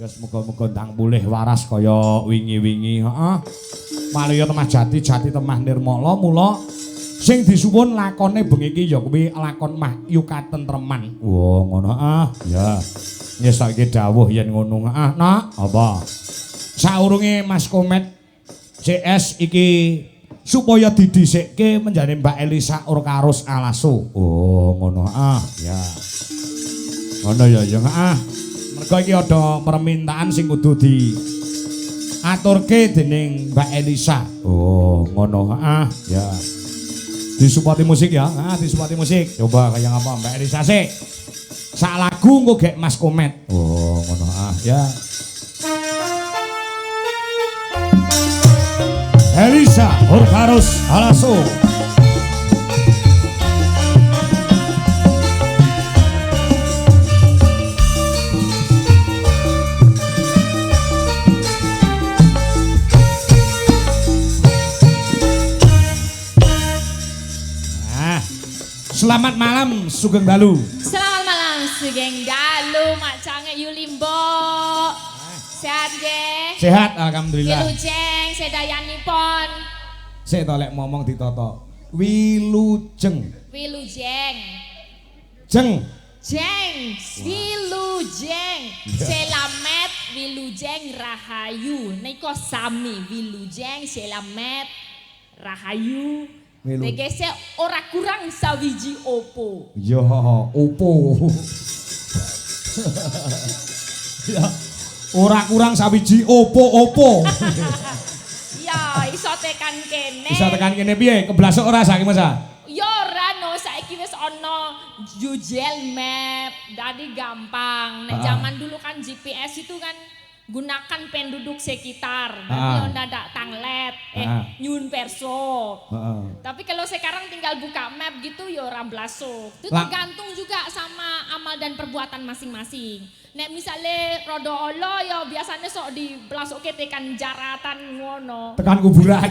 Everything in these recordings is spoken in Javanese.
Ya muga-muga ndang pulih waras kaya wingi-wingi, heeh. Malaya temah jati temah nirmala mula sing disuwun lakone bengi iki ya kuwi lakon mahyu katentreman. Wah, ngono ya. Nyesake dawuh yen ngono. Nak, apa? Saurunge Mas Komet CS iki supaya didhisikke menjane Mbak Elisa Orkarus Alaso. Oh, ngono. Ya. Ngono ya, mergo iki ada permintaan sing kudu diaturke dening Mbak Elisa. Oh, ngono. Ya. Disupati musik ya. Disupati musik. Coba kayak apa Mbak Elisa sih? Sak lagu engko gek Mas Komet. Oh, ngono. Ya. Elisa Orkarus Alaso. Selamat malam Sugeng Dalu. Selamat malam Sugeng Dalu, Mak Cange Yulimbo. Sehat nggih? Sehat alhamdulillah. Wilujeng sedayanipun. Sik to lek ngomong ditata. Wilujeng. Wilujeng. Jeng. Jeng, Wilujeng. Selamet Wilujeng Rahayu. Nika sami Wilujeng Selamet Rahayu. Tegese ora kurang sawiji opo. Ya, opo. Ya, ora kurang sawiji opo-opo. Ya, iso tekan kene. Bisa tekan kene piye? Keblasok ora saiki Mas? Ya ora no, saiki wis ana Google Map, dadi gampang. Nek zaman dulu kan GPS itu kan gunakan penduduk sekitar, nanti dadak tanglet, nyun perso. Tapi kalau sekarang tinggal buka map gitu ya orang blasuk. Itu tergantung juga sama amal dan perbuatan masing-masing. Nek misalnya rodo olo ya biasanya sok di blasuk tekan jaratan ngono. Tekan kuburan.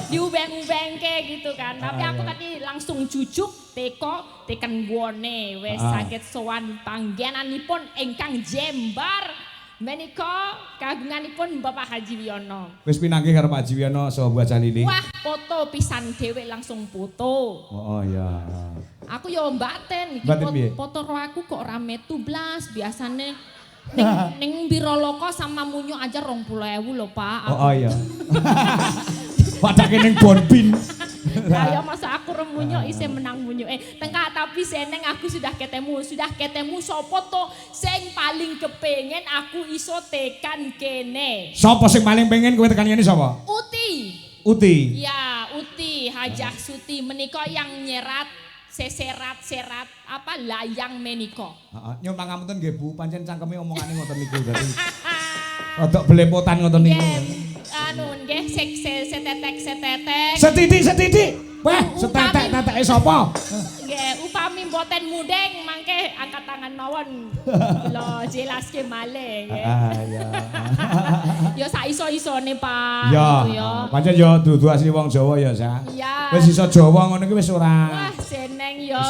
Diubeng-ubeng ke gitu kan. Tapi aku tadi langsung cucuk teko tekan guone wes sakit sowan panggenanipun engkang Jembar. Menika kagunganipun Bapak Haji Wiono. Wis pinanggih karo Pak Haji Wiono saha Bu Jalili. Wah, foto pisan dhewe langsung foto. Oh iya. Aku yo mbaten iki foto ro aku kok ora metu blas, biasane ning Biroloko sama Munyo aja 20.000 lho, Pak. Oh iya. Padake ning Bonbin. Kaya masa aku remunyo isih menang munyo. Tengkak tapi seneng aku sudah ketemu sopo to sing paling kepengen aku iso tekan kene. Sopo sing paling pengen kowe tekan kene sapa? Uti. Ya, Uti Hajah Suti menika yang nyerat seserat-serat apa layang menika. Heeh, nyuwun pangapunten nggih Bu, pancen cangkeme omongane ngoten niku dadi. Rodok belepotan ngoten niku. Anu nggih setetek. Setitik. Wah, setetek-teteke sapa? Nggih, upami mboten mudeng mangke angkat tangan mawon. Kula jelaske malih nggih. Ya. Ya sak iso-isone, Pak. Ya. Pancen ya dudu asli wong Jawa ya, Sa. Iya. Wis iso Jawa ngono iki wis ora. Wah, seneng ya.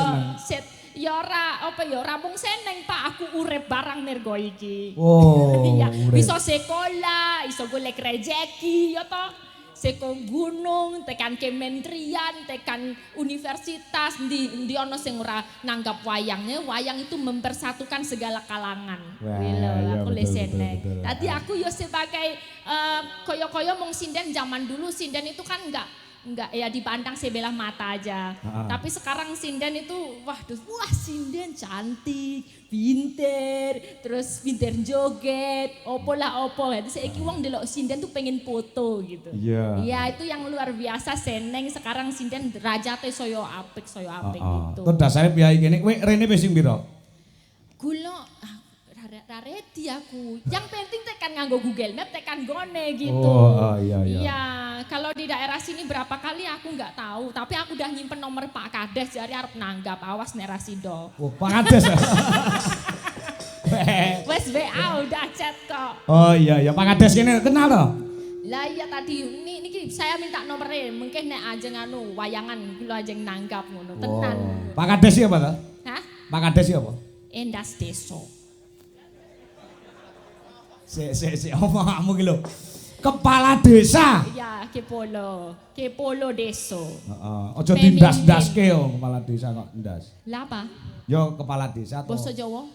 Ya ora mung seneng Pak, aku urip barang nergo iki. Oh. Iya, iso sekolah, iso golek rejeki ya toh. Seko gunung, tekan kementerian, tekan universitas, di ono sing ora nanggap wayangnya. Wayang itu mempersatukan segala kalangan. Wah, aku seneng. Betul. Tadi aku yo sebagai koyo-koyo mong sinden zaman dulu sinden itu kan enggak ya dipandang sebelah mata aja. Tapi sekarang sinden itu wah sinden cantik, pinter, terus pinter joget, opo. Jadi saiki wong delok sinden tuh pengen foto gitu. Iya. Iya, itu yang luar biasa seneng sekarang sinden derajate soyo apik gitu. Terus dasare piye kene kowe rene wis sing pira? Kula ready aku. Yang penting tekan nganggo Google Map, tekan gone gitu. Oh, iya. Iya, kalau di daerah sini berapa kali aku nggak tahu, tapi aku udah nyimpen nomor Pak Kades jadi arep nanggap, awas nerasido. Oh, Pak Kades. Wes WA udah chat kok. Oh iya, Pak Kades kene kenal toh? Lah iya tadi niki saya minta nomornya, mungkin nek ajeng anu wayangan kula ajeng nanggap ngono. Tenan. Pak Kades siapa toh? Hah? Pak Kades siapa? Endas Deso. Sik omongmu ki lho. Kepala desa. Ya, Kepolo Deso. Heeh. Aja dindas-ndaske yo kepala desa kok ndas. Lah apa? Yo kepala desa atau Basa Jawa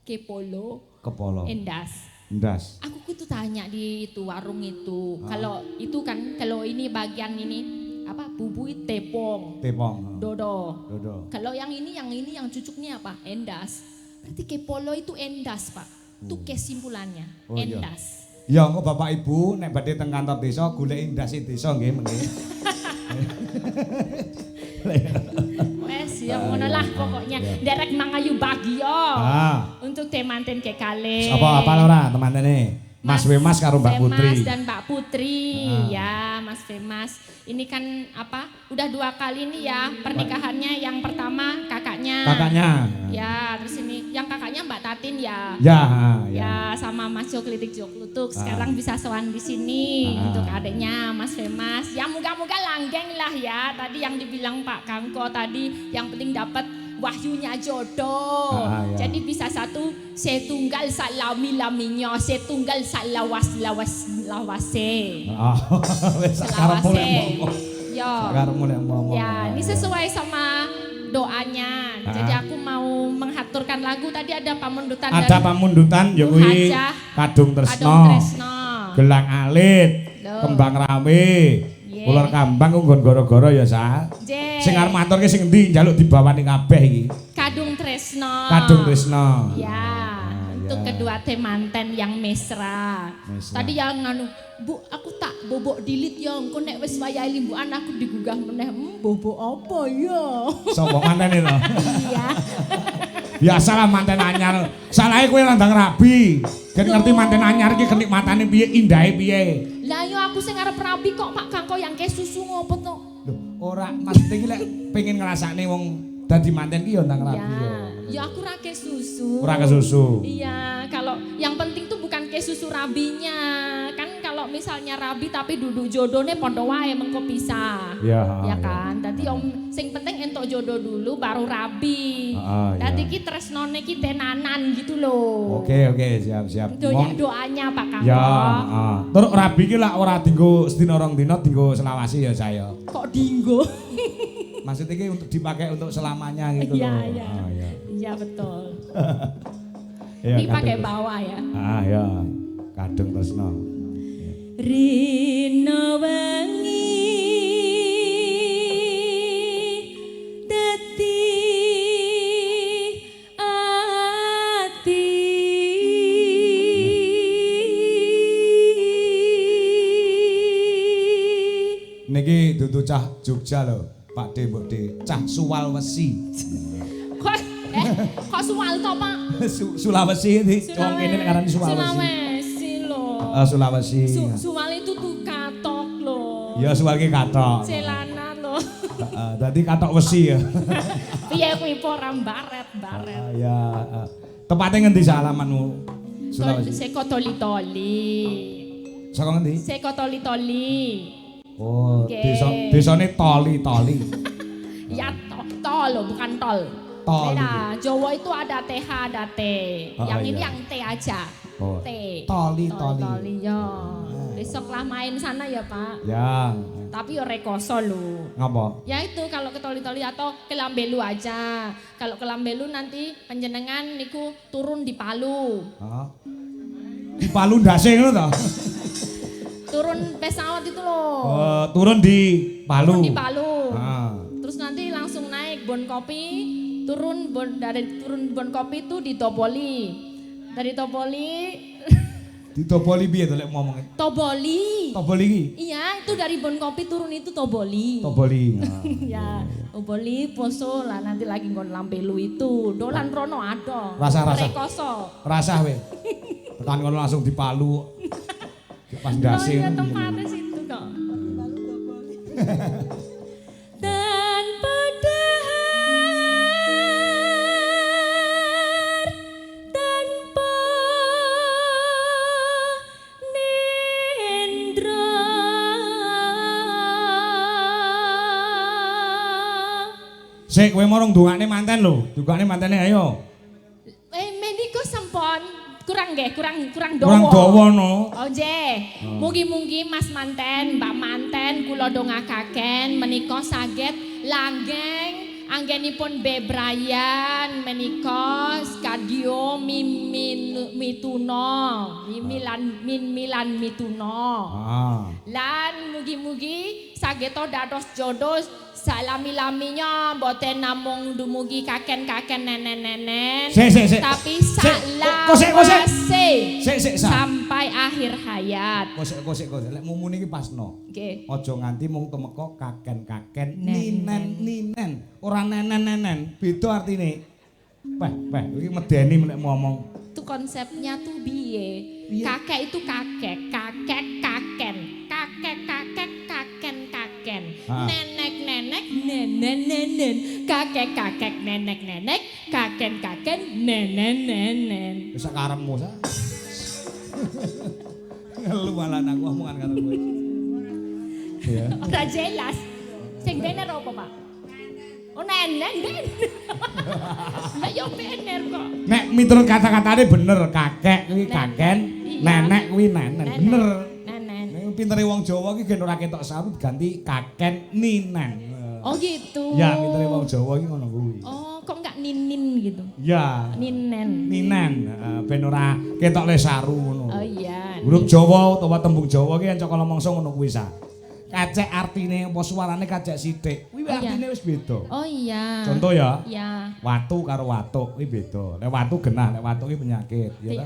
Kepolo kepala. Endas. Ndas. Aku tuh tanya di itu warung itu. Kalau itu kan kalau ini bagian ini apa? Bubui tepung. Tepong. Dodo. Dodo. Kalau yang ini yang cucuknya apa? Endas. Berarti Kepolo itu endas, Pak. Itu kesimpulannya. Oh, iya. Endas. Ya engko Bapak Ibu nek badhe teng kantor desa goleki ndase desa nggih mengki. Wes ya ngono lah pokoknya. Derek mangayu bagio. Untuk temanten ke kali. Apa ora temantene? Mas Wemas karo Mbak Putri. Mas dan Mbak Putri. Ya, Mas Wemas. Ini kan apa? Udah 2 kali nih ya pernikahannya. Yang pertama kakaknya. Ya, terus ini yang kakaknya Mbak Tatin ya. Ya, sama Mas Joklitik Joklutuk. Sekarang bisa sowan di sini untuk adiknya Mas Wemas. Ya moga-moga langgeng lah ya. Tadi yang dibilang Pak Kangko tadi yang penting dapat wahyunya jodoh. Ya. Jadi bisa satu setunggal salami laminya, setunggal salawas lawase. Wis sakarepmu ngomong. Ya. Sakarepmu ngomong. Ya, ini sesuai sama doanya. Jadi aku mau menghaturkan lagu tadi ada pamundutan Ada pamundutan ya kuwi Kadung Tresno. Gelang Alit, Kembang Rame. Ular Kambang ku nggon gara-gara ya Sa. Sing arep maturke sing endi njaluk dibawani kabeh iki. Kadung Tresno. Ya, untuk kedua temanten yang mesra. Tadi yang nganu, Bu, aku tak bobok dilit ya, engko nek wis wayahe limbukan aku digugah meneh. Bobok apa ya? Sopo mantene to? Iya. Biasalah manten anyar. Salahe kowe landang rabi. Kan ngerti manten anyar iki kenikmatane piye, indahe piye. Lah yo aku sing arep rabi kok Pak Kangko yang ke susu ngopo to? Lho, ora maksud iki lek pengen ngrasakne wong dadi manten ki yo ndang rabi yo. Ya aku ra ke susu. Ora ke susu. Iya, kalau yang penting tuh bukan ke susu rabinya. Kan kalau misalnya rabi tapi duduk jodohnya podo wae mengko pisah. Ya kan? Dadi om sing penting entuk jodoh dulu baru rabi. Dadi ki tresnone ki tenanan gitu loh. Oke, siap. Doanya Pak Kangko. Ya, Terus rabi ki lak ora dienggo sedina rong dina dienggo selawasi ya saya. Kok dienggo? Maksud iki untuk dipakai untuk selamanya gitu loh. Iya betul. Ya, ini pakai bawah ya. Ya. Kadung Tresno. Rino wengi dadi ati niki dudu cah Jogja lho, Pak De, Mbok De, cah Sulawesi. Kok Suwal to, Pak? Sulawesi iki wong kene nek arani Sulawesi. Sulawesi lho. Sulawesi. Suwal itu tuh katok lho. Ya Suwal ki katok. Celana lho. Dadi katok wesi ya. Piye kuwi ora baret. Ya. Tepatnya ngendi alamanmu? Sulawesi. Seko toli-toli. Saka ngendi? Seko toli-toli. Oh, desane toli-toli. Ya tol lho, bukan tol. Beda, Jawa itu ada TH, ada T. Yang ini yang T aja. T. Toli-toli. Ya. Besok lah main sana ya, Pak. Ya. Tapi ya rekoso lho. Ngapa? Ya itu kalau ke toli-toli atau ke Lambelu aja. Kalau ke Lambelu nanti panjenengan niku turun di Palu. Di Palu ndase ngono to? Turun pesawat itu loh. Turun di Palu. Turun di Palu. Terus nanti langsung naik Bon Kopi. Turun Bon Kopi itu di Toboli. Dari Toboli di Toboli piye to lek ngomong? Toboli iki? Iya, itu dari Bon Kopi turun itu Toboli. Ya, Toboli Poso lah nanti lagi ngon Lambelu itu. Dolan rono ado. Rasa. Rekoso. Rasah we. Tekan kono langsung di Palu. Pas ndase. Ya tempatnya situ kok. Tanpa dahar, tanpa nendra. Sik kowe marang dongane manten lho. Dongane mantene ayo. Meniko sampun kurang nggih, kurang Kurang dawa no. Oh nggih. Mugi-mugi Mas manten, Mbak manten kula dongakaken menika saged langgeng anggenipun bebrayan menika Skadio Mimilan Mituno. Lan mugi-mugi saged dados jodoh salami-laminya mboten namung dumugi kaken-kaken nenen-nenen tapi salawase sampai akhir hayat. Kosek lek mumune iki pasno. Nggih. Aja nganti mung temeka kaken-kaken ninen. Ora nenen-nenen. Beda artine. Weh, iki medeni nek ngomong. Itu konsepnya tuh biye. Kakek itu kakek, kaken. Nenek, nenen. Kakek, nenek, kaken, nenen. Wis karepmu sa. Ngelu malah aku omongan karo kowe. Ya. Ora jelas. Sing bener apa, Pak? Oh nenen. Lah yo bener kok. Nek miturut kata-katane bener, kakek kuwi kaken, nenek kuwi nenen. Bener. Nenen. Nek pintere wong Jawa iki gen ora ketok sawi diganti kaken ninen. Oh gitu. Ya, pintere wong Jawa iki ngono kuwi. Oh, kok enggak ninin gitu? Ya. Ninen. Ben ora ketok lesaru ngono. Oh iya. Huruf Jawa utawa tembung Jawa ki encok kala mangsa ngono kuwi sa. Kacek artine apa suarane kacek sithik. Kuwi artine wis beda. Oh iya. Contoh ya. Iya. Watu karo watuk kuwi beda. Nek watu genah, nek watuk ki penyakit, ya ta?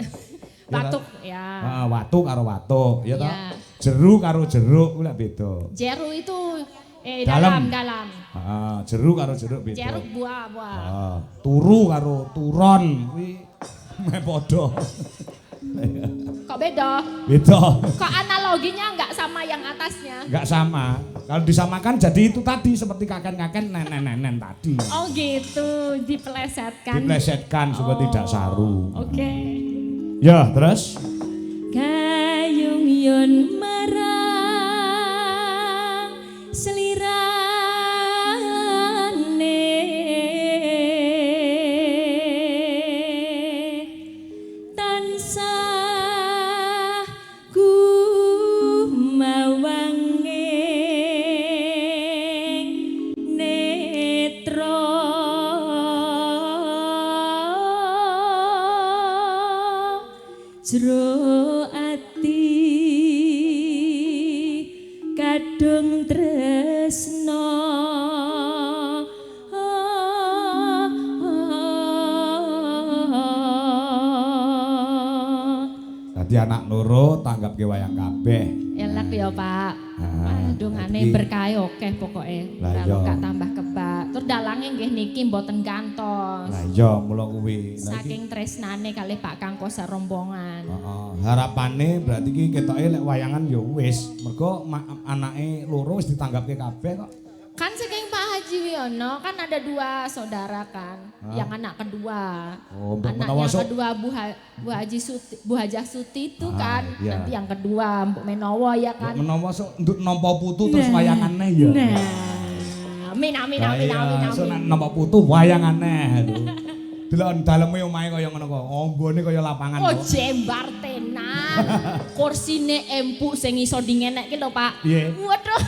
Watuk ya. Heeh, watu karo watuk, ya ta? Iya. Jeru karo jeruk kuwi lek beda. Jeru itu dalam. Heeh, jeru karo jeruk beda. Jeruk buah. Heeh, turu karo turon kuwi meh padha. Kok beda? Beda. Kok analoginya enggak sama yang atasnya? Enggak sama. Kalau disamakan jadi itu tadi seperti kaken-kaken nenen tadi. Oh gitu, dipelesetkan. Diplesetkan supaya tidak saru. Oke. Ya, terus Kayung yun marang selirane tansah gumawanging netra jero ati kadung tresno dadi anak loro tanggapke wayang kabeh. elek ya Pak. Dongane jadi- berkah akeh pokoke. Lah Kalau iya. gak tambah kebak. Tur dalange nggih niki mboten gantos. Lah iya mula kuwi. Lah iki Saking tresnane kalih Pak Kangko sarombongan. harapane berarti iki ketoke lek wayangan ya wis. Mergo anake loro wis ditanggapke kabeh kok. Kan saking Pak Haji Wiono kan ada 2 saudara kan, yang anak kedua. Oh, untuk Anak menawa yang sok- kedua Bu Hajah Suti itu kan, iya. nanti yang kedua Mbok Menowo ya kan. Menawa sok nduk nampa putu terus wayangane ya. Amin. So nampa putu wayangane. Delok daleme omahe kaya ngono kok. Ombone kaya lapangan Oh kok. jembar tenan. Kursine empuk sing iso dingenekke lho Pak. Piye? Waduh.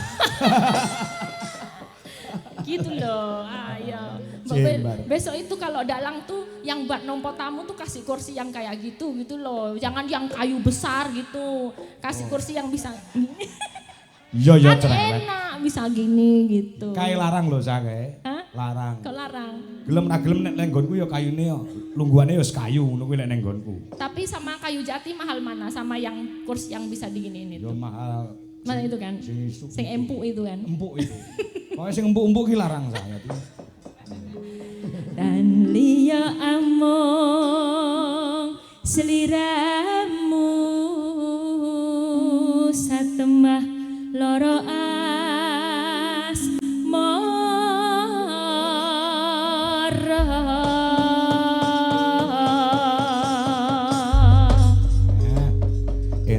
Gitu loh. Ayo. Jembar. Besok itu kalau dalang tuh yang buat nompo tamu tuh kasih kursi yang kayak gitu loh. Jangan yang kayu besar gitu. Kasih kursi yang bisa Iya ya kan cerewet. enak bisa gini gitu. Kae larang lho sake. Hah? Larang. Kok larang? Gelem ra gelem nek nggonku ya kayune ya lungguhane ya kayu ngono kuwi lek ning nggonku. Tapi sama kayu jati mahal mana? Sama yang kursi yang bisa diginiin itu. Ya mahal. Mana itu kan? Sing empuk itu kan. Empuk itu. Pokoke sing empuk-empuk ki larang saya. Dan liya among seliramu satemah loro asmara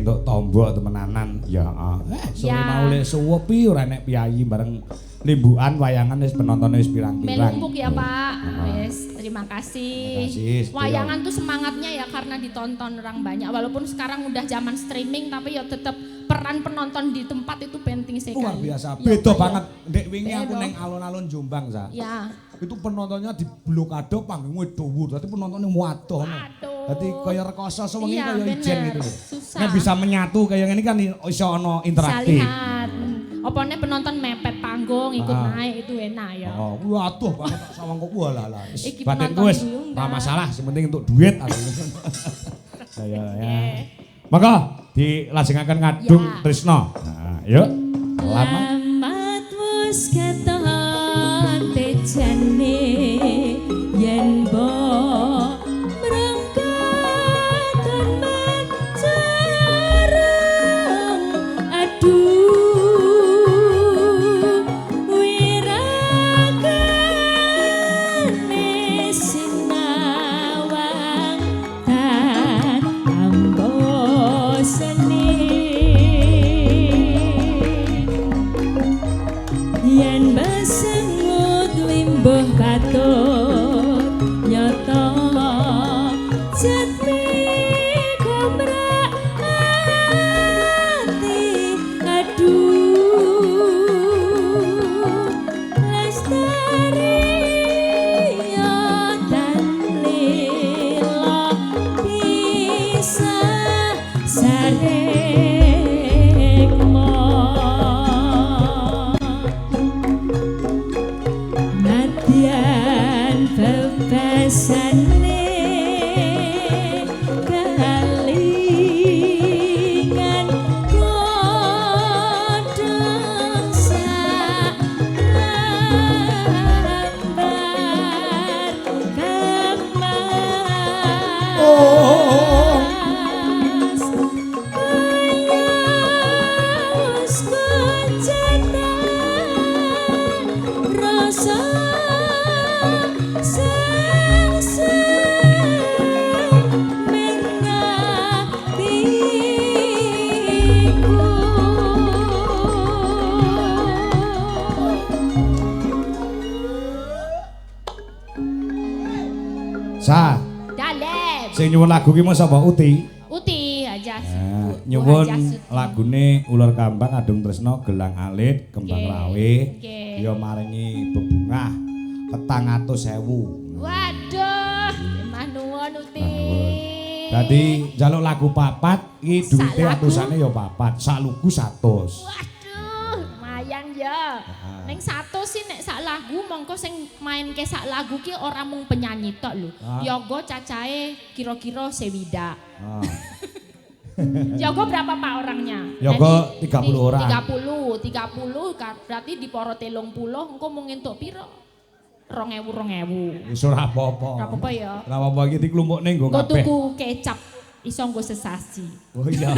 entuk tombok temenanan. Ya heeh. Sore mau lek suwepi ora nek piyayi bareng limbukan wayangan wis penontone wis pirang-pirang. Melumpuk ya Pak. Wes, terima kasih. Wayangan tuh semangatnya ya karena ditonton orang banyak. Walaupun sekarang udah zaman streaming tapi ya tetap peran penonton di tempat itu penting sekali. Luar biasa. Ya, Beda Pak, banget. Ndek wingi Beda. aku neng alun-alun Jombang, Sa. Ya. Itu penontonnya di blokade panggungnya dhuwur. Dadi penontonnya waduh. Waduh. Dadi kaya rekoso sewengi Iya, kaya ijen bener. gitu. Susah. Nek bisa menyatu kayak ngene kan iso ono interaktif. Salihat. Opone penonton mepet panggung ikut naik itu enak ya. Oh, waduh banget sawang kok walah. Iki Batinku penonton wis dulu, ora Mbak. masalah, sing penting untuk duit aku. Ya. Maka dilajengaken ngadung Ya. Trisno. Nah, yuk. Lama. Lamat wis keton tejane yen mbok mrengkaton mencareng aduh wirakane sinawang tan ambosane yen basengut limbuh katut nyata jati gomrak ati aduh lestari ya dan lila bisa sarekmo Nadyan bebasane kalingan kodong salambar kamas ayos koncetan rasa Sa, Dalem. sing nyuwun lagu ki mau sapa Uti? Uti aja. Nah, nyuwun lagune Ular Kambang Adung Tresno Gelang Alit Kembang Nggih, Rawe nggih. ya maringi bebungah 400.000. Waduh, emah nuwun Uti. Dadi njaluk lagu papat iki duwite Sak lagu? atusane ya papat, sak lugu 100. Waduh, lumayan ya. Neng satu sih nek sak lagu mongko sing main ke sak lagu ki ora mung penyanyi tok lho. Yogo cacahe kira-kira sewida. Ah. Yogo berapa Pak orangnya? Yogo Nanti 30 orang. 30 berarti di poro 30 engko mung entuk piro? 2.000. Wis ora apa-apa. Ora apa-apa ya. Ora apa-apa iki diklumpukne nggo Engko kabeh. tuku kecap iso nggo sesasi. Oh iya.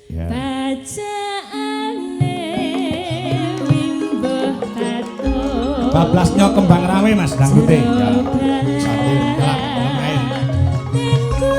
Ya. Bacaane wimbuh katut. Bablasnya Kembang Rawe Mas dangdute. Ya. Sate kelak main. Nengku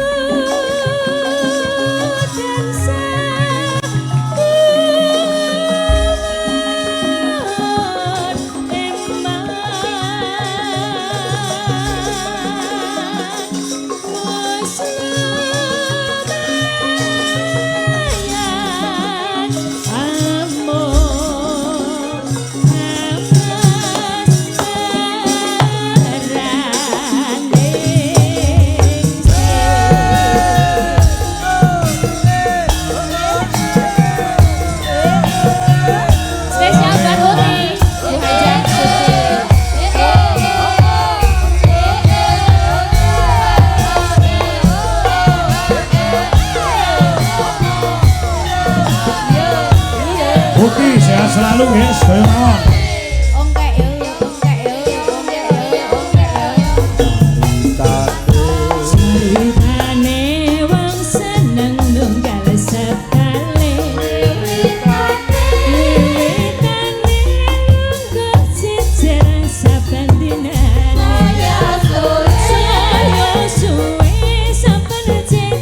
spesial buat Uti. Bu Hajat Uti sehat selalu ya, sedaya mawon. Ceritane wong seneng nunggal sekali. Wiwitane nunggu jejer saben dinane. Saya suwe saben jejer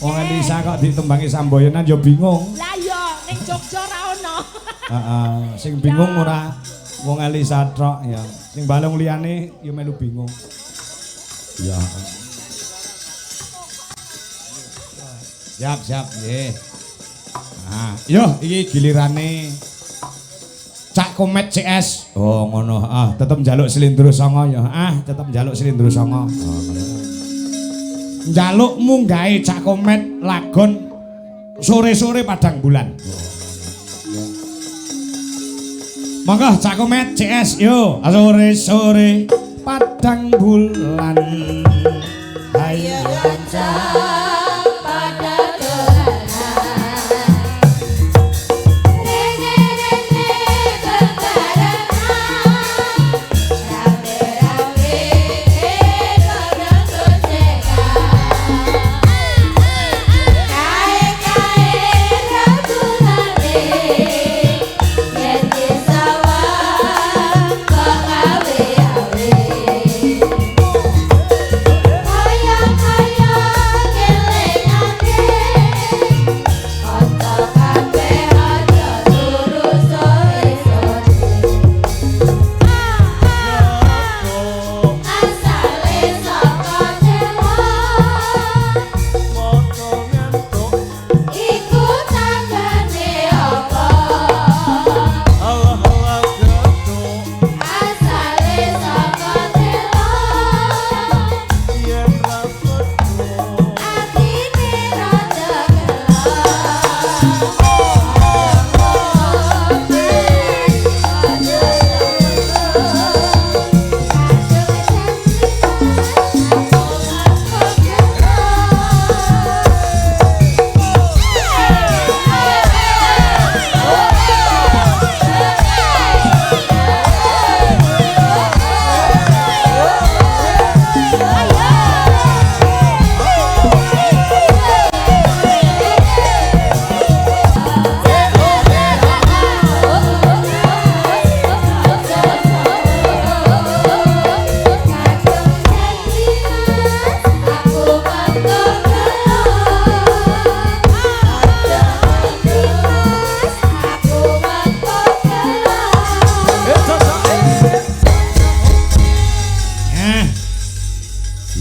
Wong Elisa kok ditembangi Samboyonan ya bingung. Lah ya ning Jogja ra ono. Heeh, sing bingung ora wong Elisa tok ya. Sing balung liyane ya melu bingung. Ya. Siap, nggih. Nah, yo iki gilirane Cak Komet CS. Oh, ngono. Tetep njaluk Slendro Songo ya. Tetep njaluk Slendro Songo. Njaluk munggahe Cak Komet lagon sore-sore padang bulan. Monggo Cak Komet CS yo, sore-sore padang bulan. Ayo kanca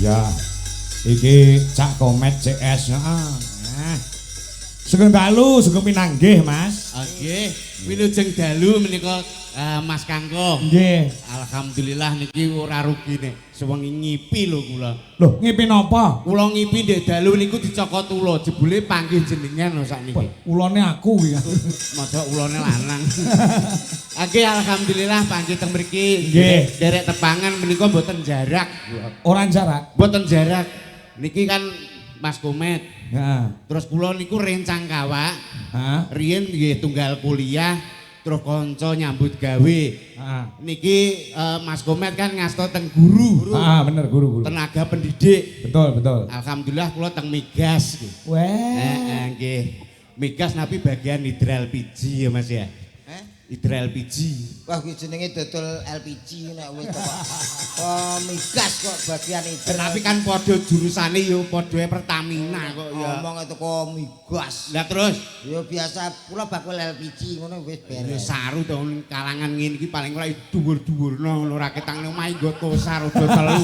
Ya. Iki Cak Komet CS. Heeh. Sugeng dalu, sugeng pinanggih, Mas. Nggih, wilujeng dalu menika Mas Kangko. Nggih. Alhamdulillah niki ora rugi nek sewengi ngipi lho kula. Loh, ngipi napa? Kula ngipi ndek dalu niku dicokot ula, jebule panggih jenengan lho sakniki. Ulone aku iki. Masa ulane lanang. Nggih, alhamdulillah panggih teng mriki. Nggih. Derek tepangan menika mboten jarak. Orang jarak. Mboten jarak. Niki kan Mas Komet. Heeh. Terus kula niku rencang kawak. Heeh. Riyen nggih tunggal kuliah, terus kanca nyambut gawe. Heeh. Niki Mas Komet kan ngasto teng guru. Bener guru. Tenaga pendidik. Betul. Alhamdulillah kula teng Migas nggih. Weh. Nggih. Migas napi bagian hidral LPG ya Mas ya. Hidral LPG. Wah kuwi jenenge dodol LPG nek wis kok. Migas kok bagian itu. Tapi kan padha jurusane yo padha Pertamina kok ya. Ngomong itu kok migas. Lah terus Ya biasa pula bakul LPG ngono wis ya beres. saru to kalangan ngene iki paling ora dhuwur-dhuwurno ngono ora ketang omah nggo tosar udah telu.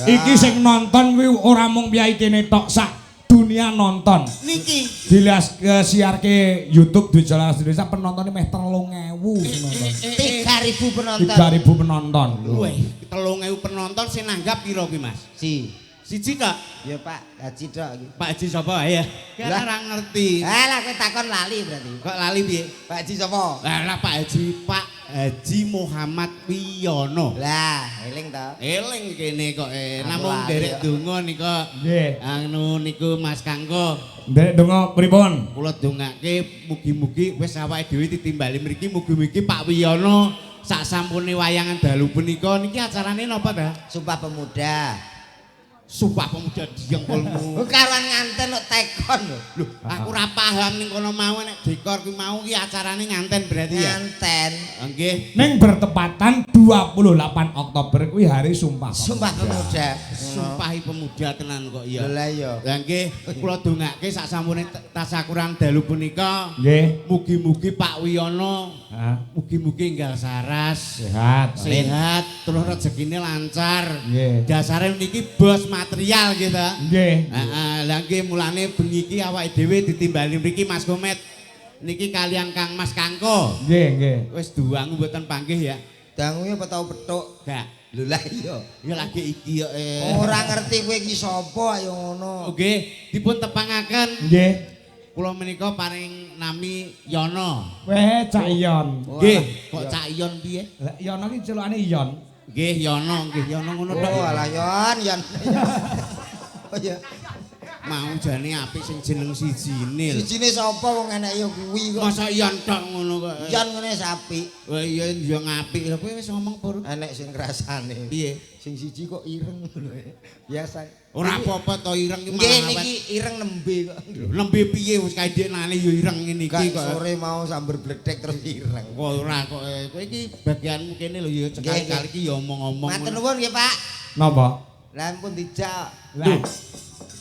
Iki sing nonton kuwi ora mung piyai kene tok sak dunia nonton. Niki Dilihat siarke YouTube di Jalan Indonesia penontonnya meh 3.000 penonton. 3.000 penonton. 3.000 penonton. weh 3.000 penonton sing nanggap piro ki Mas? Siji kok. Ya Pak Haji tok iki. Pak Haji sapa ya? Kan Lah. ora ngerti. Lah kowe takon lali berarti. Kok lali piye? Pak Haji sapa? Lah Pak Haji Muhammad Wiyono. Lah, eling to. Eling kene kok Aku namung lali derek kok. donga nika. Nggih. Anu niku Mas Kangko. Ndek donga pripun? Kula dongake mugi-mugi wis awake dhewe ditimbali mriki mugi-mugi Pak Wiyono sak sampune wayangan dalu punika niki acarane napa ta? Sumpah Pemuda. Sumpah Pemuda diengkolmu. Karuan nganten kok tekon lho. Loh, aku ora paham ning kono mau nek dekor ki mau ki acarane nganten berarti ya. Nganten. Nggih. Ning bertepatan 28 Oktober kuwi hari Sumpah Sumpah Pemuda. Sumpahi pemuda tenan kok iya. Lah iya. Lah nggih, kula dongake sak sampune tasakuran dalu punika. Nggih. Mugi-mugi Pak Wiyono, Heeh. mugi-mugi enggal saras, Sehat. sehat, terus rezekine lancar. Nggih. Dasare niki bos material gitu. Nggih. Heeh, lah nggih mulane bengi iki awake dhewe ditimbali mriki Mas Komet. Niki kalian Kang Mas Kangko. Nggih. Wis duangu mboten panggih ya. Dangunya apa tau petuk? Gak. Lho lah iya. Ya lagi iki yo Ora ngerti kowe iki sapa ayo ngono. Oke, dipun tepangaken. Nggih. Kula menika paring nami Yono. Weh, Cak Iyon. Nggih, kok Cak Iyon piye? Lah Iyon iki celukane Iyon. Nggih, Yono ngono tok. Oh alah Yon. Oh iya. Mau jane apik sing jeneng sijine lho. Sijine sapa wong enek ya kuwi kok. Masa Yon tok ngono kok. Yon ngene sapi. Wah iya yo ngapik. Lha kowe wis ngomong pur. Enek sing ngrasane. Piye? Sing siji kok ireng lho. Biasa. Ora apa-apa to ireng ki Nggih malah niki ireng nembe kok. lembe piye wis kae deknane yo ireng ngene iki Kak kok. sore mau sambar bledek terus ireng. Kok ora kok kowe iki bagianmu kene lho yo sekali-kali ki yo omong-omong. Matur nuwun nggih Pak. Napa? Lah pun dijak. Lah.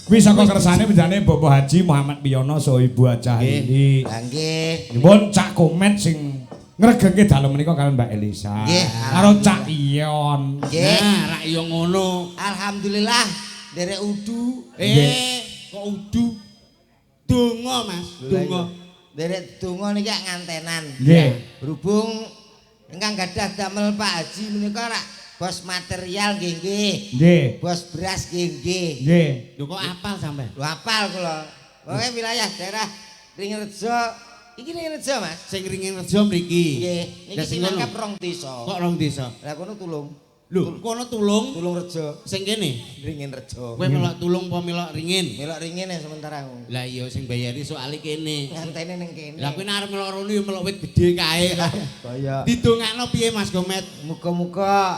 Kuwi saka kersane penjane Bapak Haji Muhammad Wiyono saha Ibu Aca ini. Lah nggih. Nyuwun Cak Komet sing ngregengke dalem menika kalian Mbak Elisa. Nggih, Karo Cak Iyon. Nggih. Nah, rak yo ngono. Alhamdulillah derek udu. Kok udu? Donga, Mas, donga. Derek donga niki ngantenan. Nggih. Berhubung ingkang gadah damel Pak Haji menika rak bos material nggih nggih. Nggih. Bos beras nggih nggih. Nggih. Lho kok apal sampean? Lho apal kula. Pokoke wilayah daerah Ringrejo. Iki Ringrejo, Mas. Sing ringin rejo mriki. Nggih. Lah Niki sing ngono. sinangkap rong desa. Kok rong desa? Lah kono tulung. Lho, kono tulung Tulung Rejo. sing kene. Ringrejo. Kowe melok tulung apa melok ringin? Melok ringin ya sementara aku. Lah iya sing bayari soalé kene. Ngantene ning kene. Lah kowe nek arep melok rono yo melok wit gedhe kae. Kaya Didongakno piye Mas Gomet? muga-muga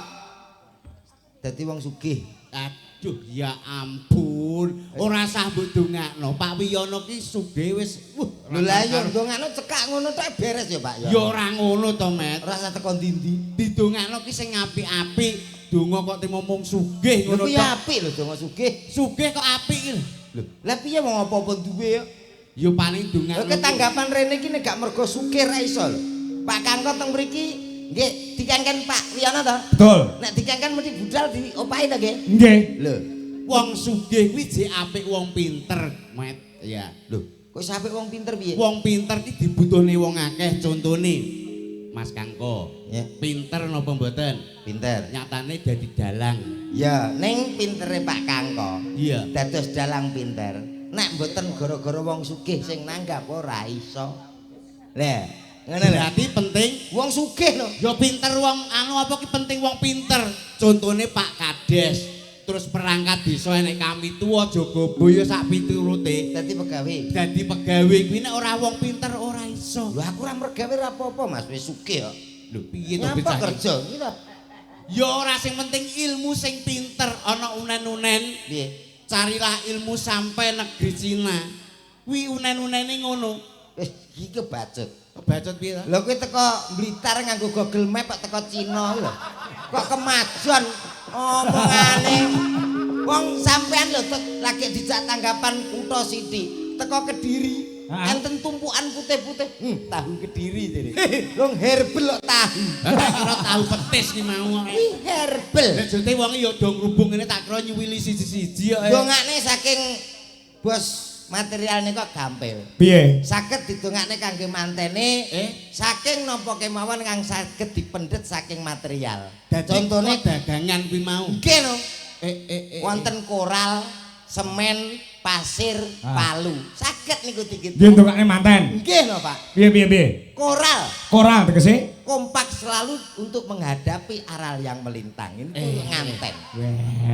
dadi wong sugih. Aduh ya ampun, ora sah mbok dongakno. Pak Wiyono ki sugih wis. Lho lah yo ndongakno cekak ngono tok beres ya, Pak ya. Ya ora ngono to, Met. Ora usah teko ndi-ndi. Didongakno ki sing apik-apik. Donga kok ngomong sugih Lho ngono kuwi tok. apik lho donga sugih. Sugih kok apik ki. Lho, lah piye wong apa-apa duwe ya? Ya paling Lho dongakno. ketanggapan rene iki nek gak mergo sugih ra iso lho. Pak Kangko teng mriki Nggih, dikengken Pak Wiyono to? Betul. Nek dikengken mesti budal diopahi to nggih? Nggih. Lho, Wong sugih kuwi jek apik wong pinter, Met. Ya. lho, kok sampe wong pinter piye? Wong pinter ki dibutuhne wong akeh, contone Mas Kangko. Ya, Pinter napa mboten? pinter. Nyatane dadi dalang. Ya, ning pintere Pak Kangko. Iya. Dados dalang pinter. Nek mboten gara-gara wong sugih sing nanggap ora iso. Lah, ngono lho. Berarti penting Wong sugih lho. ya pinter wong anu apa ki penting wong pinter. Contone Pak Kades. Terus perangkat desa enek kami tuwa jaga boyo sak piturute. Dadi pegawe. Dadi pegawe kuwi nek ora wong pinter ora iso. Lho aku ora mergawe ora apa-apa Mas, wis sugih kok. Lho piye to Ngapa becake? kerja? Iki to. Ya ora sing penting ilmu sing pinter ana unen-unen. Piye? Carilah ilmu sampai negeri Cina. Kuwi unen-unene ngono. Wis iki kebacut. Bacot piye to? Lho kowe teko Blitar nganggo Google Map kok teko Cina lho. Kok kemajuan omongane. Wong sampean lho lagi dijak tanggapan kutha Siti, teko Kediri. Enten tumpukan putih-putih. Tahu Kediri jare. Wong herbal kok tahu. Tak kira tahu petis ki mau. Kuwi herbal. Nek jote wong ya do ngrubung ngene tak kira nyuwili siji-siji kok. Dongakne saking bos materialnya kok gampil. Piye? Saged didongakne kangge mantene saking napa kemawon kang saged dipendet saking material. Contone Contone dagangan kuwi mau. nggih no. Eh. Wonten koral, semen, pasir, palu. Saged niku dikit. Nggih ndongakne manten. Nggih no, Pak. Piye? Koral Koral tegese? kompak selalu untuk menghadapi aral yang melintang. Ini nganten.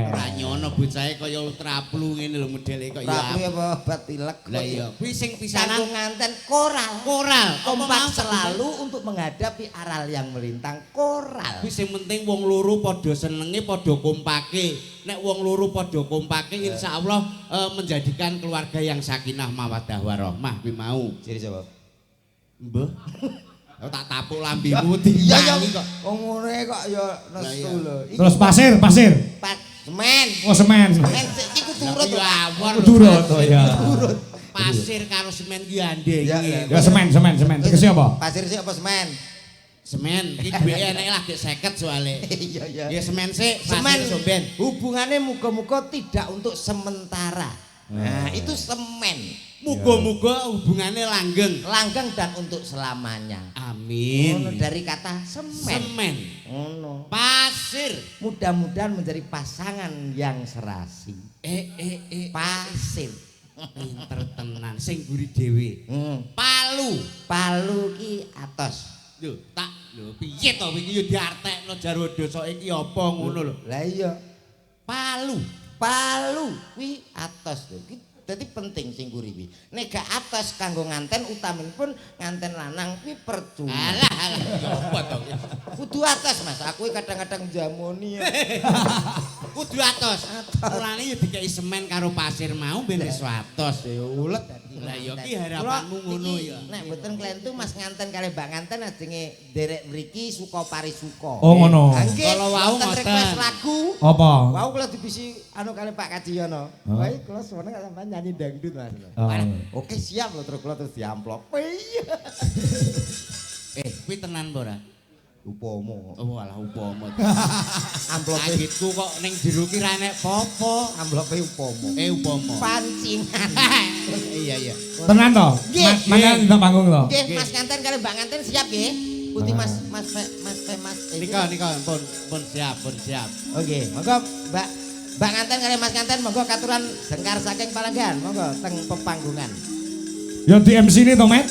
Ora nyono bocahe kaya traplu ngene lho modele kok ya. Rapi apa batilek. Lah iya, kuwi sing Pisanan pisanan nganten koral. koral. Kompak selalu untuk menghadapi aral yang melintang. Koral. Kuwi sing penting wong loro padha senenge, padha kompake. Nek wong loro padha kompake insyaallah menjadikan keluarga yang sakinah mawaddah warahmah kuwi mau. Ciri coba. Mbah. Aku tak tapuk lambimu Iya ya dimangi kok. wong ngono kok ya nesu lho. Iki Terus pasir. Pak semen. Oh semen. Semen iki turut. Ya awor. Turut to ya. Turut. Pasir karo semen ki andeng. Ya, Ya semen. Tegese apa? Pasir sik apa semen? Semen iki duwe enek lah gek 50 soalé. Iya ya. Ya semen sik, Semen pasir somben. hubungannya muga-muga tidak untuk sementara. Nah, itu semen. Muga-muga hubungannya langgeng. Langgeng dan untuk selamanya. Amin. Ngono dari kata semen. Semen. Ngono. Pasir. Mudah-mudahan menjadi pasangan yang serasi. Pasir. Pinter tenan sing guri dhewe. Palu. Palu ki atos. Lho, piye to iki yo diartekno jarwo dosa iki apa ngono lho. Lah iya. Palu. Palu kuwi atos lho. Dadi penting sing guri kuwi. Nek gak atos kanggo nganten utaminipun nganten lanang kuwi percuma. Alah, ya apa to? Kudu atos Mas. Aku kadang-kadang jamoni ya. Kudu atos. Mulane yo dikeki semen karo pasir mau ben wis atos. Ulet dadi. Lah ya ki harapanmu ngono ya. Nek mboten klentu Mas nganten kali Mbak nganten ajenge derek mriki suka parisuka. Oh ngono. Kalau wau wonten ngoten. request lagu. Apa? Wau kula dibisi anu kali Pak Kajiyono. Baik kula seneng sampean nyanyi dangdut Mas. Oh. Oke siap lho terus kula terus diamplop. Iya. Kuwi tenan apa ora? Upomo. Oh alah upama. Amplope Agitku kok ning jero ki ra enek popo. amplope upomo. Upama. Pancingan. Iya. Tenan to? Nggih. Mangan di panggung to. Nggih Mas nganten kali Mbak nganten siap nggih. Putih Mas. Nika pun siap. Oke, monggo Mbak nganten kali Mas nganten monggo katuran Sengkar saking Palenggan, monggo teng pepanggungan. Ya di MC ini to, Met?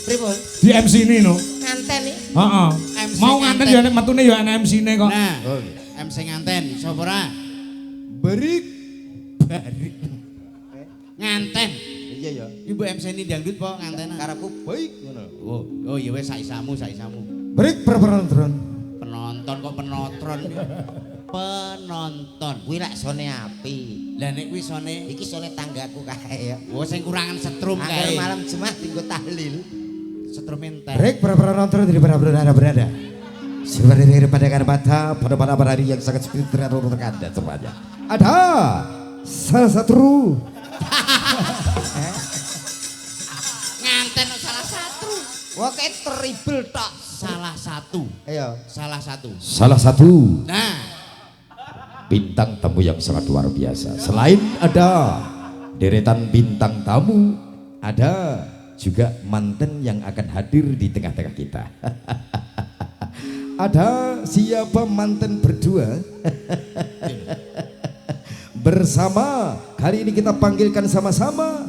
Pripun? Di MC ini no. Nganten iki. Heeh. MC Mau nganten ya nek metune ya ana MC ne kok. Nah, MC nganten sapa ora? Berik. Nganten. Iya ya. Ibu MC ini dangdut po nganten. Karepku baik ngono. Oh iya wis saisamu. Berik berpenonton. Penonton kok penotron. Penonton. Kuwi lak sone api. Lah nek kuwi sone Iki sone tanggaku kae ya. oh sing kurangan setrum Angger kae. malam Jumat tinggo tahlil. Setrum enten. Break para penonton di mana berada. Seperti ini pada mata pada malam hari yang sangat spiritual untuk Anda semuanya. Ada salah satu Nganten salah satu. wah kayak terrible tok salah satu. Ayo. Salah satu. Salah satu Nah, bintang tamu yang sangat luar biasa. Selain ada deretan bintang tamu, ada juga manten yang akan hadir di tengah-tengah kita. Ada siapa manten berdua? Bersama, kali ini kita panggilkan sama-sama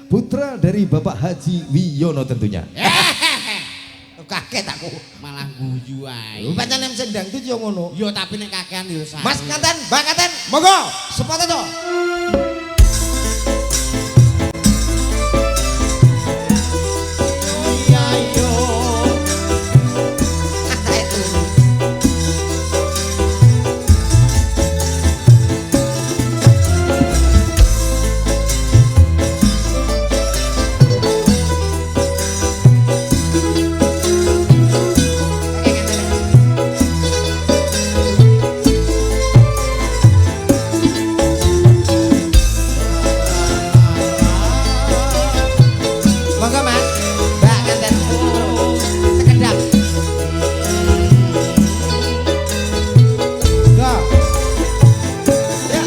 putra dari Bapak Haji Wiyono tentunya. Kaget aku. malah guyu ae. Pancen nek sendang itu yo ngono. Yo tapi nek kakean yo saru. Mas Kanten, Mbak Kanten, monggo sepatu to. Iya yo. Monggo Mas, Mbak Kanten. Sekedap. Go. Ya.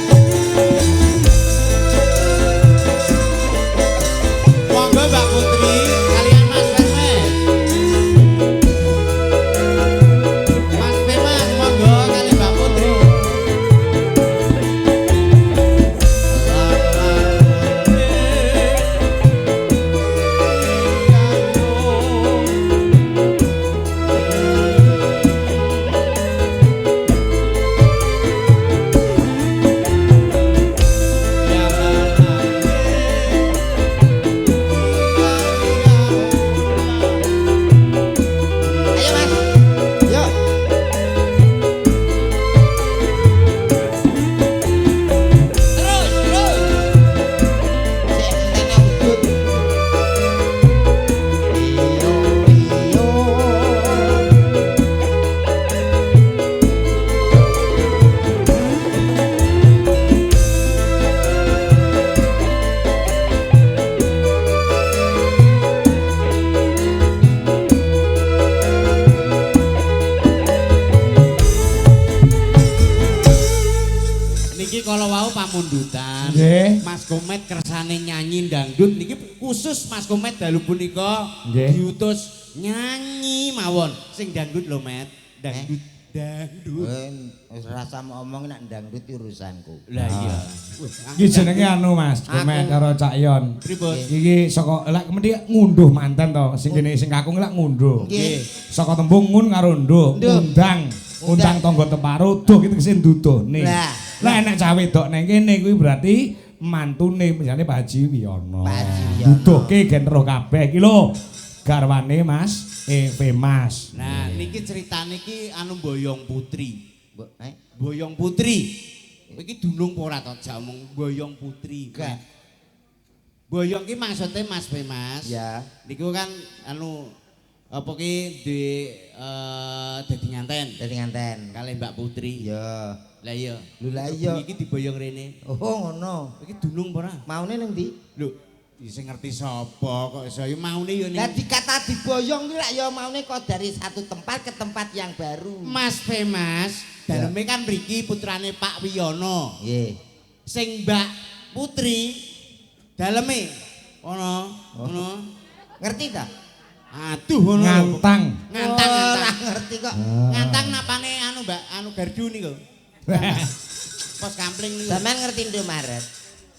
Monggo Mbak Putri kalian Mas Femas. Mas Femas monggo kali Mbak Putri. Ayo Mas. Yo. Terus terus. Sik entene udut. Iyo iyo. Niki kalau wau pamundutan. Nggih. Mas Komet kersane nyanyi dangdut niki khusus Mas Komet dalu punika Nggih. diutus nyanyi mawon sing dangdut lho Met. Dangdut dangdut. Wis rasa ngomong nek dangdut urusanku. Lah iya. Iki jenenge anu Mas, Komet karo Cak Yon. Pripun? Iki saka lek kemudian ngunduh manten to, sing kene sing kakung lek ngunduh. Nggih. Saka tembung ngun karo nduh, Nduh. undang tangga teparo, duh iki tegese nduduhne. Lah. Lah nek cah wedok nang kene kuwi berarti mantune menjane Pak Haji Wiyono. Pak Haji Wiyono. Nduduhke gen roh kabeh iki lho. Garwane Mas Femas. Nah, niki ceritane iki anu Boyong Putri. Mbok, Boyong Putri. Iki dunung apa ora to jak omong Boyong Putri. Gak. Boyong ki maksudnya Mas Femas. Ya. Niku kan anu apa ki di dadi nganten Dadi nganten. kali Mbak Putri. Ya. Lah iya. Lho lah iya. Iki diboyong rene. Oh ngono. Iki dunung apa ora? Maune ning ndi? Lho, sing ngerti sapa kok iso ya maune ya Lah ning dikata diboyong kuwi lak ya maune kok dari satu tempat ke tempat yang baru. Mas Femas, daleme kan mriki putrane Pak Wiyono. Nggih. Sing Mbak Putri daleme ono ono Ngerti ta? aduh ono Ngantang. ngantang Ora ngantang ngerti kok. ngantang napane anu Mbak anu gardu niku pos kampling niku Sampeyan ngerti Indomaret?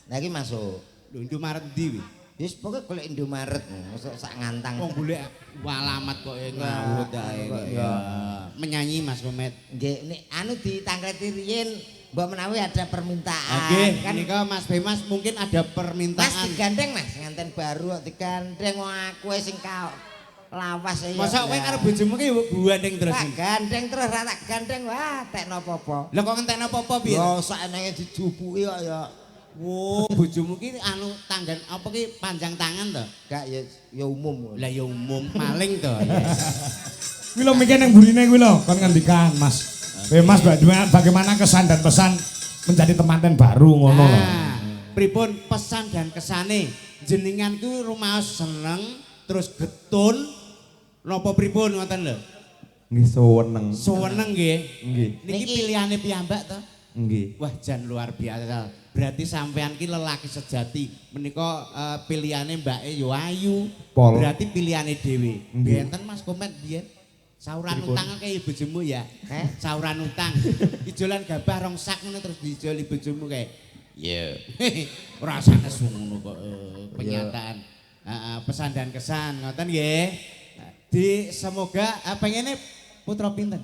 Lah iki masuk. lho Indomaret ndi wi Wis pokoke golek Indomaret mosok sak ngantang. wong golek alamat kok ngawut ae kok ya menyanyi Mas Komet Nggih, nek anu ditangkleti riyin mbok menawi ada permintaan. oke Kan nika Mas Femas mungkin ada Mas permintaan digandeng Mas, nganten baru kok digandeng wong aku sing lawas ya. masa kowe karo bojomu ki gandeng terus tak gandeng terus ra tak gandeng wah tekno apa-apa. lha kok ngentekno apa-apa piye Ya saenenge dijupuki kok ya. oh bojomu ki anu tanggan apa ki panjang tangan to Gak ya umum. lah ya umum maling to Kuwi lho mikir nang burine kuwi lho, kon ngendikan Mas. Mas bagaimana kesan dan pesan menjadi temanten baru ngono lho. Pripun pesan dan kesane jenengan ku rumaos seneng terus getun Napa pripun ngoten lho? Nggih seneng. Seneng nggih. Nggih. Niki pilihane piyambak to? Nggih. Wah, jan luar biasa. Berarti sampean ki lelaki sejati. Menika pilihane mbake yo ayu. Pol. Berarti pilihane dhewe. Nggih. Benten Mas Komet biyen. Sauran utang kaya bojomu ya. Sauran utang. Ijolan gabah rong sak ngono terus diijoli bojomu kae. Iya. Rasane ngono kok penyataan. Heeh, pesan dan kesan ngoten nggih. Di semoga pengene putra pinten?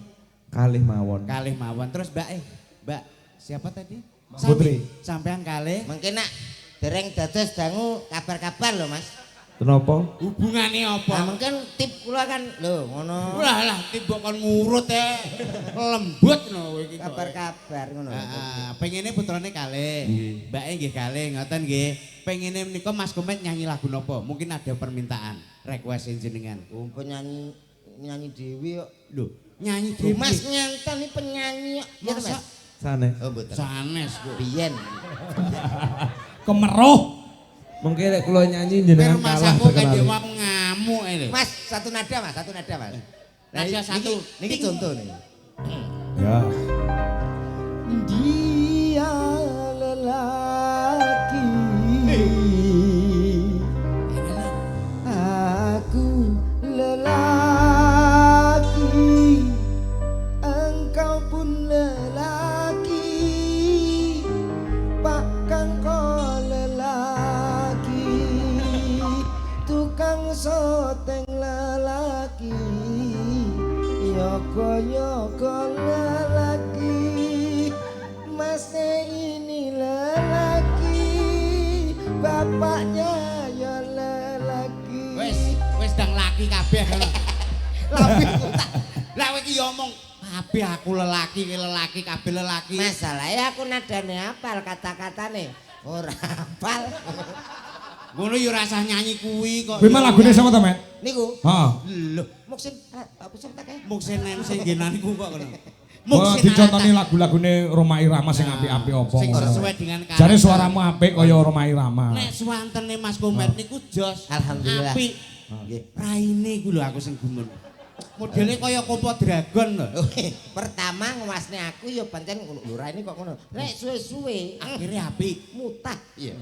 Kalih mawon. Kalih mawon. Terus Mbak siapa tadi? Putri. Sampean kalih. Mungkin nak dereng dados dangu kabar-kabar lho Mas. Hubungane Kenapa? Nah, apa? mungkin tip kula kan lho ngono. Lah tiba kon ngurut lembut no iki. Kabar-kabar ngono. Heeh, pengene putrane kalih. Mbake nggih kalih ngoten nggih. Pengene menika Mas Komet nyanyi lagu napa? Mungkin ada permintaan, request jenengan. Umpun nyanyi dhewe kok. Lho, nyanyi Lho, dhewe. Mas ngenteni penyanyi kok. Ya Masa? Mas. Sane. Oh mboten. Sanes kok. Biyen. Kemeruh. Mungkin nek kula nyanyi jenengan Mas kalah aku kan terkenal. dewa ngamuk lho. Mas satu nada Mas, satu nada Mas. Nada satu. Niki contoh nih. Ya. Dia lelaki. Aku lelaki. Engkau pun lelaki. Pak Kang kau lelaki. Tukang soteng lelaki. Yoko lelaki. Mas ini lelaki. Bapaknya ya lelaki. Wis ndang laki kabeh. Tapi Lah kowe iki ngomong kabeh aku lelaki kabeh lelaki. masalahnya aku nadane hafal kata-katane. Ora hafal. Ngono ya rasah nyanyi kuwi kok. Kuwi mah lagune sapa to, Met? Niku. Heeh. Lho, Muksin apa sih tak kae? muksin MC genanku kok ngono. Wah, dicontoni lagu-lagune Roma Irama sing apik-apik apa Sing ngono. sesuai dengan karakter. Jare suaramu apik kaya Roma Irama. Nek suwantene Mas Komet niku jos. Alhamdulillah. Apik. Nggih. Raine ku lho aku sing gumun. Modele kaya Kompo Dragon lho. Pertama nguasne aku ya pancen lho raine kok ngono. Nek suwe-suwe Akhire apik. mutah. Iya.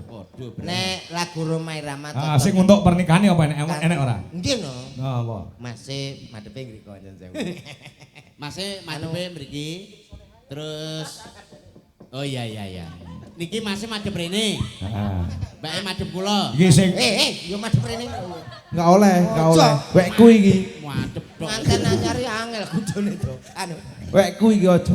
Padha. Nek lagu Roma Irama Ah, sing untuk pernikahan apa enek ora? Nggih no. Oh, apa? Masih madepe ngriko njen sewu. Masih madepe mriki. Terus oh iya. Niki masih madhep rene. Heeh. Mbake madhep kula. Iki sing Yo madhep rene. Enggak oleh. Wekku iki. Madhep tok. Manten nyari angel kudune to. Anu. Wekku iki aja.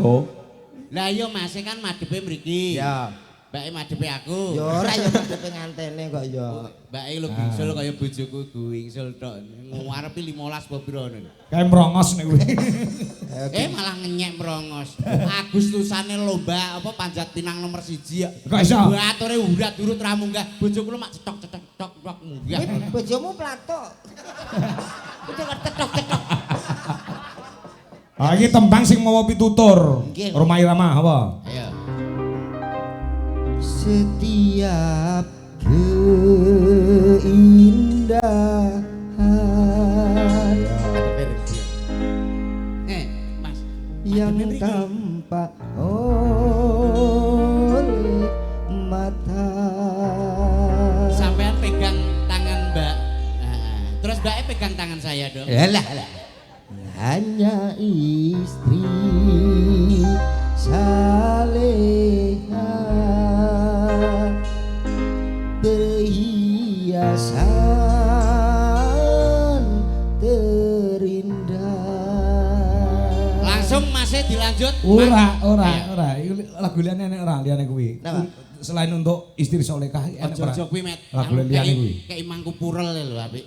Lah iya masih kan madepe mriki. Ya. Mbake madepe aku. Yo ora yo madepe ngantene kok yo. Mbake lu gingsul kaya bojoku gingsul tok. Ngarepi 15 apa pira ngono. kae mrongos nek kuwi. Malah ngenyek merongos. Agustusane lomba apa panjat pinang nomor 1 ya. Kok iso? Ature urat durut ra munggah. Bojoku lu mak cetok munggah. Bojomu plato. Itu cetok-cetok. Ah, iki tembang sing mawa pitutur. Nggih. Roma Irama apa? Ayo. Setiap keindahan Mas. yang madhep mriki. tampak oleh mata. Sampean pegang tangan Mbak. Terus Mbaknya pegang tangan saya dong. Alah. Hanya istri saleha perhiasan terindah. Langsung masih dilanjut. Ora. Iya. Iku lagu liyane enek ora liyane kuwi. Napa? Selain untuk istri solehah enek ora? Ojo kuwi met. Lagu liyane kuwi. Kayak mangku purel lho apik.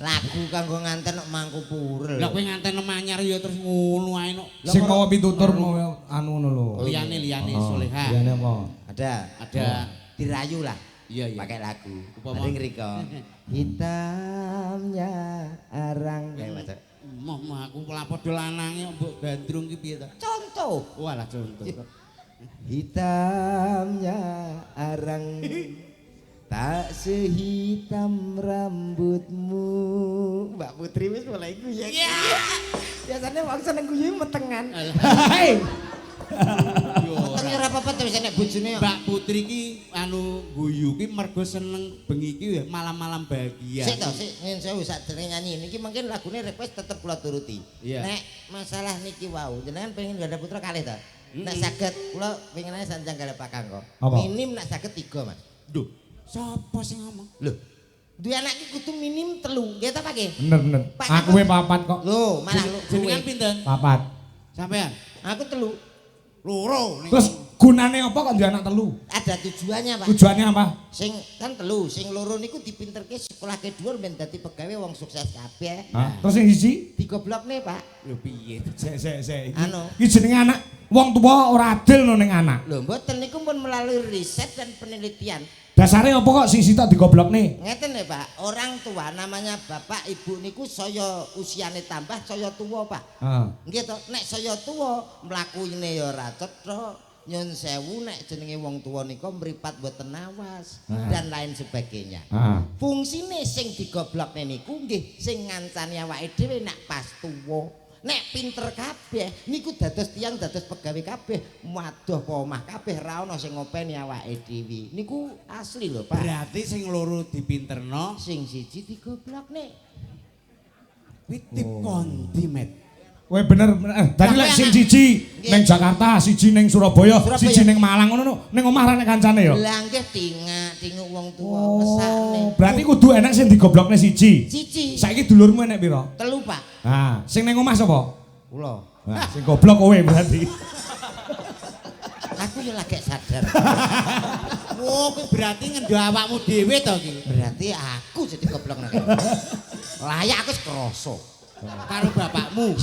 Lagu kanggo nganten nek mangku purel. Lah kowe nganten manyar ya terus ngono ae no. Sing mawa pitutur mawa anu ngono lho. Liyane Oh, soleha. liyane apa? Ada Dirayu lah. iya. Pakai lagu. Upama- Mari ngriko. Hitamnya arang kayak macam. Mah aku lah padha lanange mbok gandrung ki piye ta? Contoh. Walah contoh. Hitamnya arang Tak sehitam rambutmu. Mbak Putri wis mulai guyu. Biasanya wong seneng guyu metengan. Hei. Meteng ora apa-apa terus nek bojone. Mbak Putri ki anu guyu ki mergo seneng bengi ki malam-malam bahagia. Sik to, sik ngene sewu sadurunge nyanyi niki mungkin lagune request tetep kula turuti. Iya. Nek masalah niki wau jenengan pengen ganda putra kalih to? Nek saged kula pengen ae sanjang kali Pak Kangko. Apa? Minim nek saged 3, Mas. Duh, sapa sing ngomong? Lho. Duwe anak iki kudu minim 3, nggih ta Pak nggih? Bener. Pak, Aku we papat kok. Lho, malah Jenengan luwe. pinten? Papat. Sampean? Aku 3. Loro. ning- Terus gunane apa kok duwe anak telu? Ada tujuannya, Pak. Tujuannya apa? Sing kan 3, sing loro niku dipinterke sekolah kedua ben dadi pegawe wong sukses kabeh. Hah? Terus sing siji? Digoblokne, Pak. Lho piye? Sik. Anu. Iki jenenge anak wong tuwa ora adil no ning anak. Lho, mboten niku pun melalui riset dan penelitian. Dasare apa kok sing sitok digoblokne? Ngeten ya Pak, orang tua namanya bapak ibu niku saya usiane tambah saya tua Pak. Heeh. Nggih to, nek saya tua mlakune ya ora cetha, nyun sewu nek jenenge wong tua nika mripat mboten awas dan lain sebagainya. Heeh. Fungsine sing digoblokne niku nggih sing ngancani awake dhewe nek pas tuwa. Nek pinter kabeh niku dados tiyang dados pegawe kabeh, madoh apa omah kabeh ra ono sing ngopeni awake dhewe. Niku asli lho, Pak. Berarti sing loro dipinterno, Sing siji digoblokne. kuwi tip kondi, Met. Kowe bener. Dadi lek sing siji ning Jakarta, siji ning Surabaya, Surabaya. siji ning Malang ngono ning omah ra nek kancane ya. Lah nggih tinguk wong tuwa mesakne. Berarti kudu enak sing digoblokne siji. Siji. Saiki dulurmu enek pira? 3, Pak. Nah, sing ning omah sapa? Kula. Nah, sing goblok kowe berarti. Aku ya lagi sadar. Oh, kuwi berarti ngendo awakmu dhewe to iki. Berarti aku jadi goblok nek. Layak aku wis krasa. Karo bapakmu,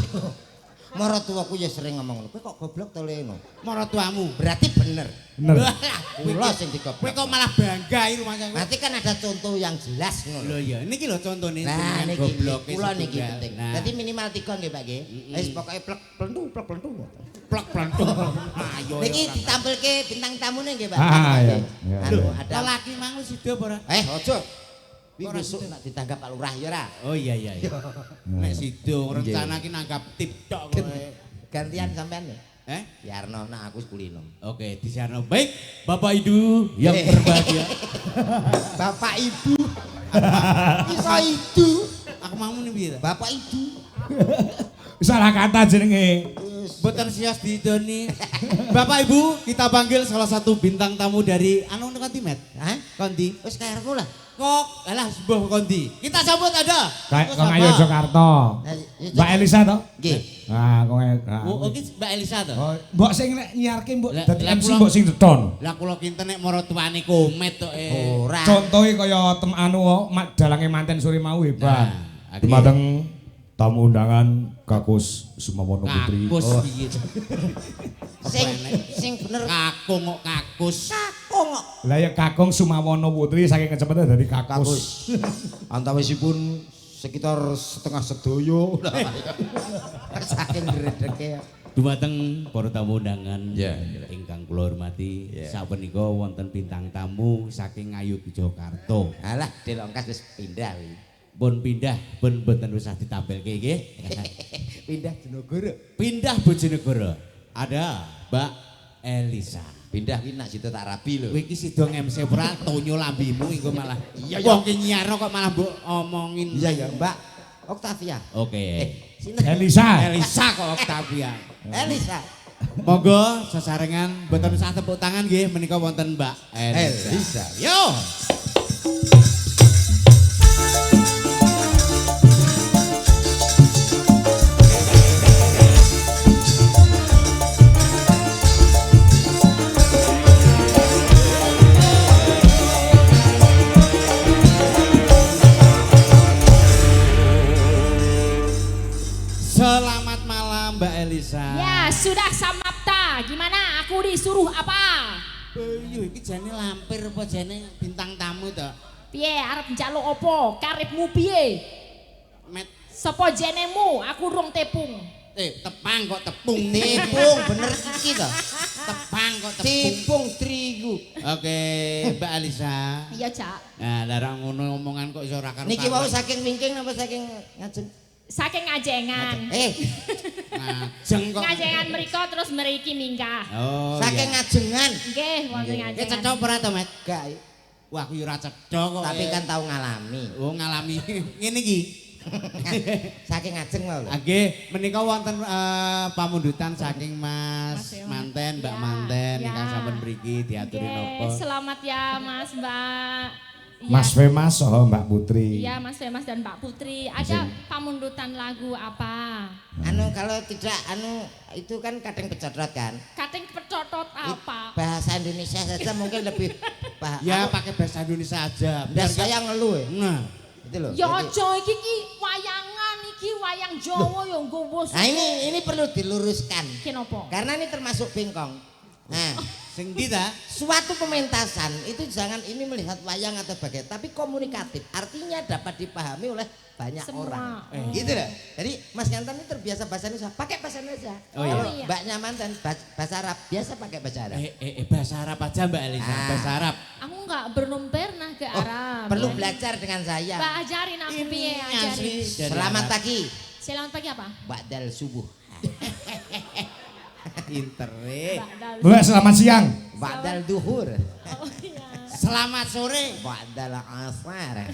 Maratuwaku ya sering ngomong ngono. Kowe kok goblok to Leno? maratuamu. Berarti bener. Bener. Kula sing Kowe digoblok. kok malah bangga iki rumahnya. Berarti kan ada contoh yang jelas ngono. Lho ya, niki lho contone Nah jenengan niki goblok kula niki penting. Nah, Dadi minimal 3 nggih Pak nggih. Wis pokoke plek plentu. plek plantung. Ayo. Niki ditampilke bintang tamune nggih Pak. Ah, iya. Anu Lho, ada. lelaki mang wis sida apa ora? Aja. Kuwi besok nak ditanggap Pak Lurah ya ora. Oh iya. Nek sida rencana ki nanggap tip tok kowe. Gantian sampean ya. Biarno, nah aku kulino. Oke, disiarno. Baik, Bapak Ibu yang berbahagia. Bapak Ibu. Iso itu. Aku mau nih piye ta? Bapak Ibu. Salah kata jenenge. Boten sias didoni. Bapak Ibu, kita panggil salah satu bintang tamu dari anu kondi Met. Hah? Kondi. Wis karepmu lah. Kok alah sebuah kondi. Kita sambut ada. Kayak kok ayo Jakarta. Mbak Elisa to? Nggih. Nah, kok Oh, iki Mbak Elisa to. Oh, mbok sing nek nyiarke mbok Lah, dadi lah, MC kula- mbok sing dedon. Lah kula kinten nek mara tuane komet tok Ora. Contohe kaya anu dalange manten sore mau hebat. Nah, Dumateng tamu undangan Kakus Sumamono Putri. Kakus Oh, piye. Sing bener Kakung kok kakus. kakung kok. lah ya Kakung Sumamono Putri saking kecepatan dari Kakus. Kakus. Antawisipun sekitar setengah sedoyo. Saking gredege. Dumateng para tamu undangan Ya. ingkang kula hormati, sapunika wonten bintang tamu saking Ngayogyakarta. Alah, Delongkas wis pindah kuwi. Pun pindah, pun boten usah ditampilke nggih. Pindah Jenogoro. Pindah Bojonegoro. Ada Mbak Elisa. Pindah ki nak situ tak rabi lho. Kowe iki sida ngemse ora tonyo lambimu engko malah. Iya, Wong ki nyiarno kok malah mbok omongin. Iya ya, Mbak Octavia. Oke. Sinten? Elisa. Elisa kok Octavia. Elisa. Monggo sesarengan boten usah tepuk tangan nggih menika wonten Mbak Elisa. Elisa. Yo. Selamat malam Mbak Elisa. Ya, sudah samapta. Gimana? Aku disuruh apa? Yo iki jane lampir apa jane bintang tamu to? Piye arep njaluk opo? Karepmu piye? Met Sapa jenemu? Aku rong tepung. tepang kok tepung Tepung bener iki to. Tepang Pang kok Tepung terigu. Oke, Mbak Alisa. Iya, Cak. Nah, larang ngono omongan kok iso ora karo. Niki wau saking mingking napa saking ngajeng? Saking ngajengan. Ngajeng kok. Ngajengan mriko terus mriki minggah. Oh. Saking ngajengan. Nggih, wonten Ki ngajengan. cetha ora to, Met? Gak. Wah, aku ora cetha kok. Tapi kan tahu ngalami. oh ngalami ngene iki. Saking ngajeng wae lho. Nggih, menika wonten pamundutan saking Mas Mas Manten, Mbak Ya, Manten ya. ingkang sampun mriki diaturi Nggih, napa. selamat ya Mas Mbak. Iya. Mas Femas saha Mbak Putri. Iya, Mas Femas dan Mbak Putri. Ada pamundutan lagu apa? Anu kalau tidak itu kan kadang becodot kan. Kating percotot apa? Bahasa Indonesia saja mungkin lebih paham. Ya pakai bahasa Indonesia aja. Udah saya ngeluh ya. Nah, Itu loh. Ya Jadi- aja iki wayangan iki wayang Jawa ya nggowo. Nah ini perlu diluruskan. Kenapa? Karena ini termasuk bengkong. Nah, sing ndi ta? suatu pementasan itu jangan ini melihat wayang atau bagaimana, tapi komunikatif. Artinya dapat dipahami oleh banyak Semua. orang. Oh. Gitu loh. Jadi Mas Gantan ini terbiasa bahasa Indonesia, pakai bahasa Indonesia. Oh, iya. Kalau iya. Mbaknya Mantan bahasa Arab, biasa pakai bahasa Arab. Bahasa Arab aja Mbak Elisa, Ah. bahasa Arab. Aku enggak belum pernah ke Arab. Perlu Jadi, belajar dengan saya. Mbak ajarin aku piye ajarin. asli. Dari Selamat Arab. pagi. Selamat pagi apa? Ba'dal subuh. Pinter Mbak Mbak selamat siang. Ba'dal duhur. Oh iya. Selamat sore. Ba'dal asar.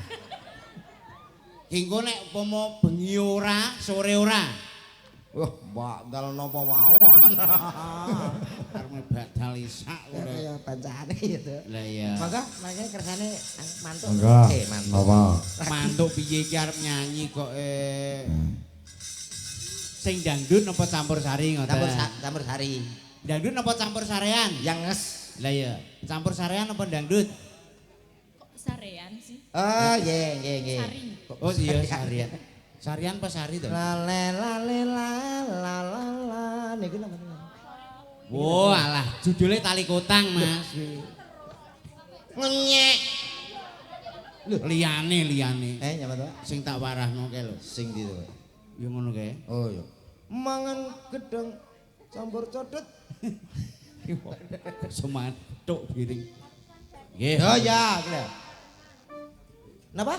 Engko nek umpama bengi ora, sore ora. Wah, ba'dal napa mawon. Karena bakal isak ora. Ya bacaane itu. Lah iya. Maka makanya kersane mantuk. Enggak. Mantuk. Napa? Mantuk piye iki arep nyanyi kok sing dangdut napa campur sari ngoten. Campur sari. Dangdut napa campur sarean? Yang nges. Lah iya, campur sarean apa dangdut? Kok sarean sih? Oh, nggih. Sari. Oh iya sarian. Sarian apa sari to? Lale lale la la la la niku napa? Oh alah, judulnya Tali Kotang, Mas. Ngenyek. Liyane. Nyapa to? Sing tak warahno kae lho. Sing gitu. Ya ngono kae. Oh iya. Mangan gedang campur codot. Semantuk piring. Nggih. Oh ya, bener. Napa?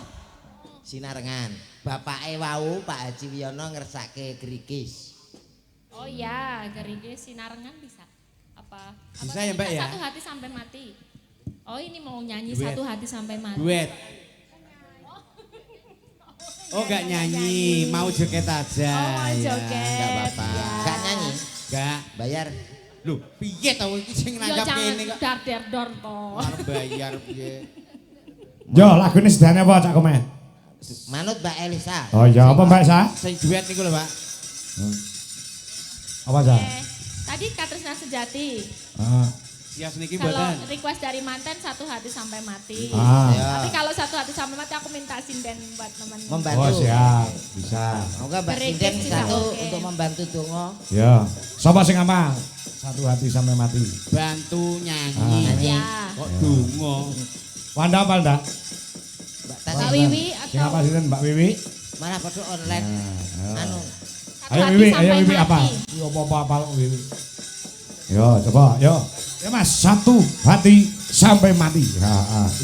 Sinarengan. Bapake wau Pak Haji Wiyono ngersake Grikis. Oh iya, gerige sinarengan bisa. Apa? Bisa tadi ya, Mbak, ya? Satu hati sampai mati. Oh ini mau nyanyi Duet. satu hati sampai mati. Duet. Oh enggak nyanyi, mau joget aja. Oh, mau Ya, joget, enggak apa-apa. ya. Gak nyanyi, Enggak. bayar. Loh, piye to iki sing Ya nanggap jangan kene kok dar der dor to. arep bayar piye? Yo lagune sedane apa Cak Komen? Manut Mbak Elisa. Oh iya apa Mbak Sa? Sing duet niku lho, Pak. Apa Sa? Tadi Katresna Sejati. Ah. Sias niki Kalau mboten. request dari mantan satu hati sampai mati. Ah. Ya. Tapi kalau satu hati sampai mati aku minta sinden buat temen. Membantu. Oh siap, bisa. Moga Mbak Gerikis Sinden juga satu oke. untuk membantu dongo. Ya. Sapa sing amal? Satu hati sampai mati. Bantu nyanyi. Nyanyi. Ya. Kok donga. Wanda apa ndak? Mbak Mbak Tati Wiwi Sing apa atau sih Mbak Wiwi? mana foto online. Anu. satu Ayo hati Wiwi, sampai ayo Wiwi apa? mati. Yo apa lo Wiwi? Yo coba, yo. Ya Mas, satu hati sampai mati.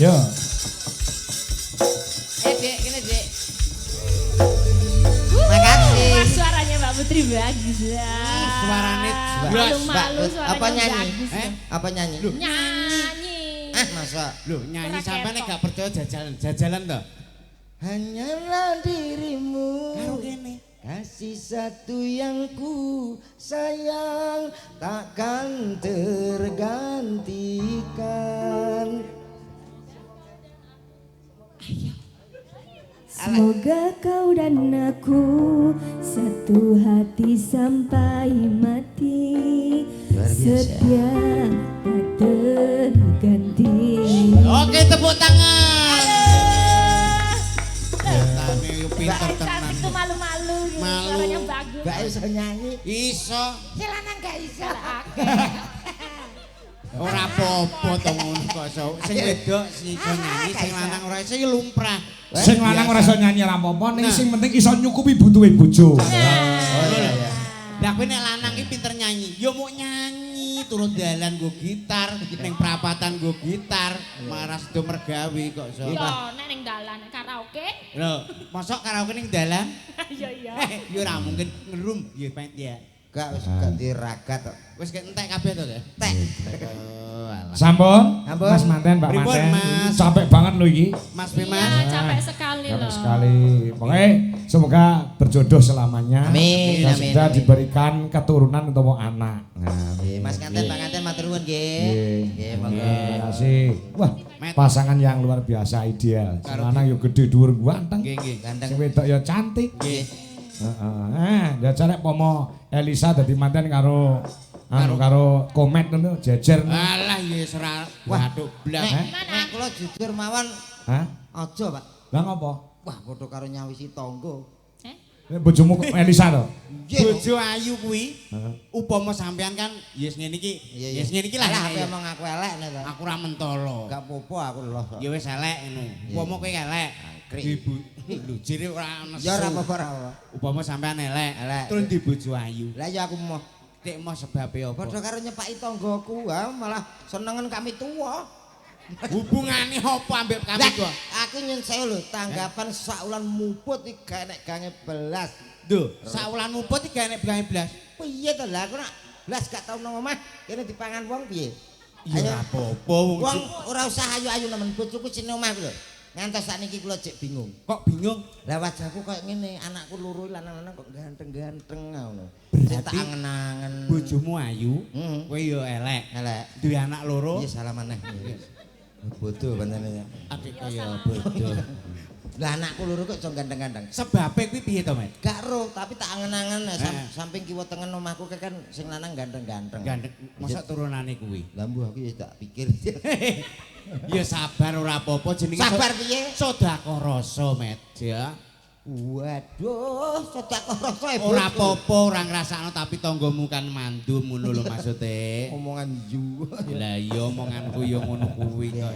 Yo. Dek, ini Dek. Makasih. Wah, suaranya Mbak Putri bagus ya. Suarane Malu-malu Mbak, suaranya apa nyanyi? bagus. Apa nyanyi? Nyanyi. Masa? Loh, nyanyi Ora sampean nek ketok. gak percaya jajalan to. Hanyalah dirimu. Karo kene. Kasih satu yang ku sayang takkan tergantikan. Semoga kau dan aku satu hati sampai mati, setia tak terganti. Oke, tepuk tangan. Tane yo pinter Mbak tenan. cantik tuh malu-malu gitu. Malu. Suaranya bagus. Gak iso nyanyi. Iso. Silanan gak iso. Ora apa-apa to ngono kok iso. Sing wedok sing iso nyanyi, sing lanang ora iso ya lumrah. Sing lanang ora iso nyanyi ra apa-apa, ning Nah. sing penting iso nyukupi butuhe bojo. Lah kowe nek lanang iki pinter nyanyi. Yo Ya mau nyanyi, turun dalan nggo gitar, ning prapatan nggo gitar, maras do mergawe kok so. Yo nek ning dalan karaoke. Lho, mosok karaoke ning dalan? Iya iya. Ya ora mungkin ngerum ya Pak ya. Gak wis ganti ragat kok. Wis entek kabeh to, ya? Tek. Oh, alah. Sampun, Sampun. Mas Manten, Mbak Pripun, Manten. Mas? Capek banget lho iki. Mas Iya, Bimas. capek sekali Capek loh. sekali. Pokoknya semoga berjodoh selamanya. Amin, Dan amin, sudah amin. diberikan keturunan untuk anak. Nah, Nggih, Mas Kanten, Pak Kanten matur nuwun nggih. Nggih, monggo. terima kasih. Wah, pasangan yang luar biasa ideal. Sing lanang yo gede dhuwur ganteng. Nggih, nggih. Ganteng. Sing wedok yo cantik. Nggih. Heeh. Ya carek pomo Elisa dadi manten karo karo komet ngono jejer. Alah ya ora waduh blas. Nek kula jujur mawon Hah? aja, Pak. Lah ngopo? Wah, padha karo nyawisi tangga. Nek bojomu Elisa to? Bojo ayu kuwi Heeh. upama sampean kan yes ngene iki. Yes ngene iki lah. Lah ya. aku emang aku elek nek to. Aku ora mentolo. Gak popo aku loh. Ya wis elek ngono. Upama kowe elek. Ibu lho jere ora nesu. Ya ora apa-apa ora apa. Upama sampean elek, Elek. terus di bojo ayu. Lah ya aku mau Nek mau sebabe apa? padha karo nyepaki tanggaku, malah senengen kami tuwa. Hubungane apa ambek kami Lah, kok? aku nyun sewu lho, tanggapan saulan muput iki gak nek gange belas. Duh, saulan muput iki gak enek blas. Piye to lah aku nak belas gak tau nang omah, kene dipangan wong piye? Ya ora apa-apa wong Wong ora usah ayu-ayu nemen bojoku sine omahku lho. Ngantos sakniki kula cek bingung. kok bingung. Lah wajahku koyo ngene, anakku loro lanang-lanang kok ganteng-ganteng ngono. Berarti Tak angen-angen. Bojomu ayu, Heeh. kowe yo elek. Elek. Duwe anak loro. Iya salah maneh. Bodoh pancene. Adik kaya bodoh. Lah anakku loro kok iso ganteng-ganteng. Sebabe kuwi piye to, Mas? Gak roh, tapi tak angen-angen Samping samping kiwa tengen omahku kan sing lanang ganteng-ganteng. gandeng masa turunane kuwi. Lah mbuh aku ya tak pikir. Ya sabar ora apa-apa jenenge Sabar piye? sedekah rasa, Met. Ya. Waduh, sedekah rasa Ora apa-apa, ora ngrasakno tapi tanggamu kan mandum ngono lho maksude. omongan ju. Lah iya omonganku ya ngono kuwi kok.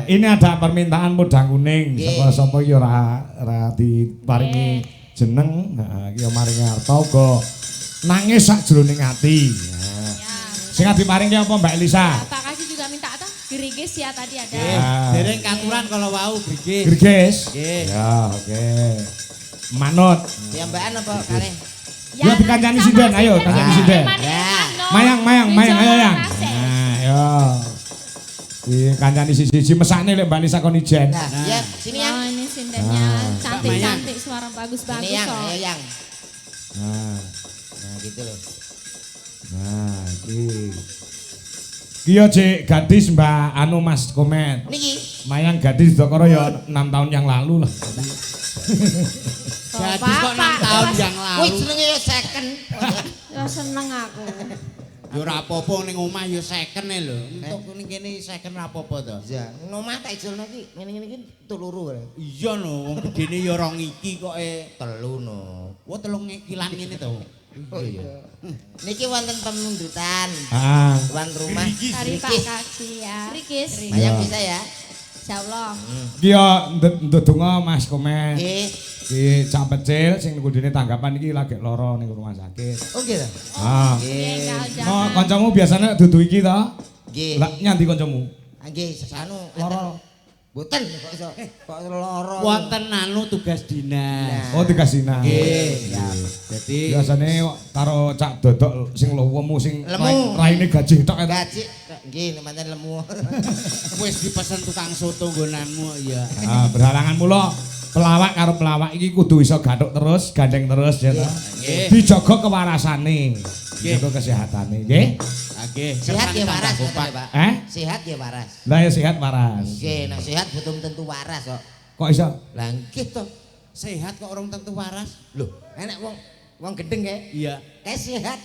Ini ada permintaan mudang kuning. Nggih. Sapa ya ora diparingi jeneng, heeh iki ya maringi harta uga nangis sak jroning ati. Sing diparingi apa Mbak Elisa? Pak Kasih juga minta apa? Gerigis ya tadi ada. Dereng katuran kalau wau grigis. Gerges? Nggih. Ya, oke. Manut. Piyambakan apa kalih? Ya dikancani sinden, ayo kancani sinden. Mayang, ayo yang. Nah, yo. Di kancani siji-siji mesakne lek Mbak Elisa kon ijen. Nah, ya sini yang. Oh, ini sindennya cantik-cantik, suara Ini bagus-bagus yang, kok. ayo yang. Nah, Nah, gitu loh. nah iki. Ki yo Cik gadis Mbak anu Mas Komet. Niki. Mayang gadis Dokoro ya 6 tahun yang lalu lah. Gadis kok 6 tahun yang Kuwi lalu. jenenge ya second. Ya seneng aku. Ya ora apa-apa ning omah ya second e lho. Entuk ning kene second ora apa-apa to. Ya, ngomah tak ijelno iki ngene-ngene iki telu lho. Iya lho, wong gedene ya rong iki kok Telu no. Wah 3 kilan ngene to. Oh iya. Niki wonten pemundutan. Ah, Tuan rumah. Dari Pak Kasih ya. Gerigis. Mayang bisa ya? Insyaallah. ki yo ndedonga Mas Komet. Nggih. Ki cak pecil sing kudune tanggapan iki lagi lara ning rumah sakit. Oh gitu. Ah. Nggih, Nggih. Oh, kancamu biasanya dudu iki to? Nggih. Lah nyandi kancamu? Nggih, anu Lara. boten kok iso kok lara. Wonten anu tugas dinas. Oh, dikasihna. Nggih. Dadi Biasane karo cak dodok sing lowemu sing Lemu. raine gajih tok. Gaji nggih pancen lemu. wis dipesen tukang soto nggonanmu ya. Ah, berhalangan mula pelawak karo pelawak iki kudu iso gathuk terus, gandeng terus ya to. Nggih. Dijaga kewarasane, Nggih. dijaga kesehatane, nggih. Nggih. Sehat ya waras Tambah ngoten ya, Pak. Eh? Sehat ya waras. Lah ya sehat waras. Nggih, nek sehat betul tentu waras kok. Kok iso? Lah nggih to. Sehat kok orang tentu waras. Lho, enek wong gendeng kae. Iya. Kae sehat.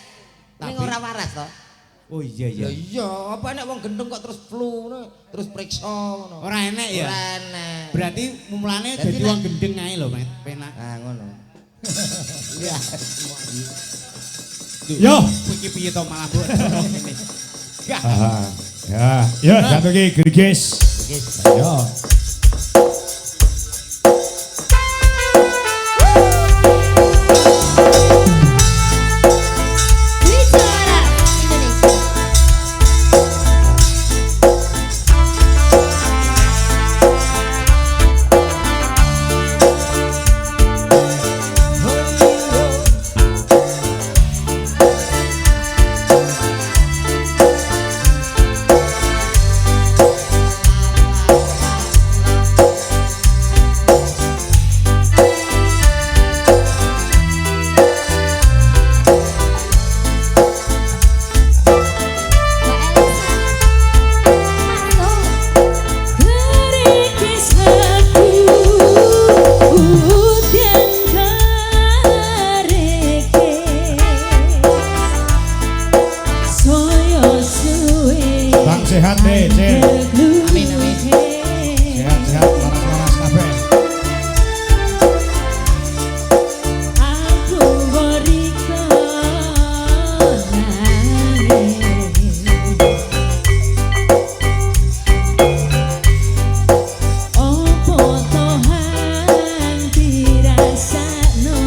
Ning Tapi- ora waras to. Oh iya Ya iya. iya, apa enek wong gendeng kok terus flu ngono, terus periksa ngono. Ora enek ya. Ora enek. Berarti mulane Dadi dadi nek- wong gendeng ae lho, Met. Penak. Ah ngono. Iya. Duh, Yo. Iki piye to malah mbok ngene. Gah. Ah, ya, ya jatuh ki gerigis. Yo. Bicara sehat deh, Cil. Amin amin. Sehat-sehat waras-waras kabeh. Aku berikan opo tohan dirasakno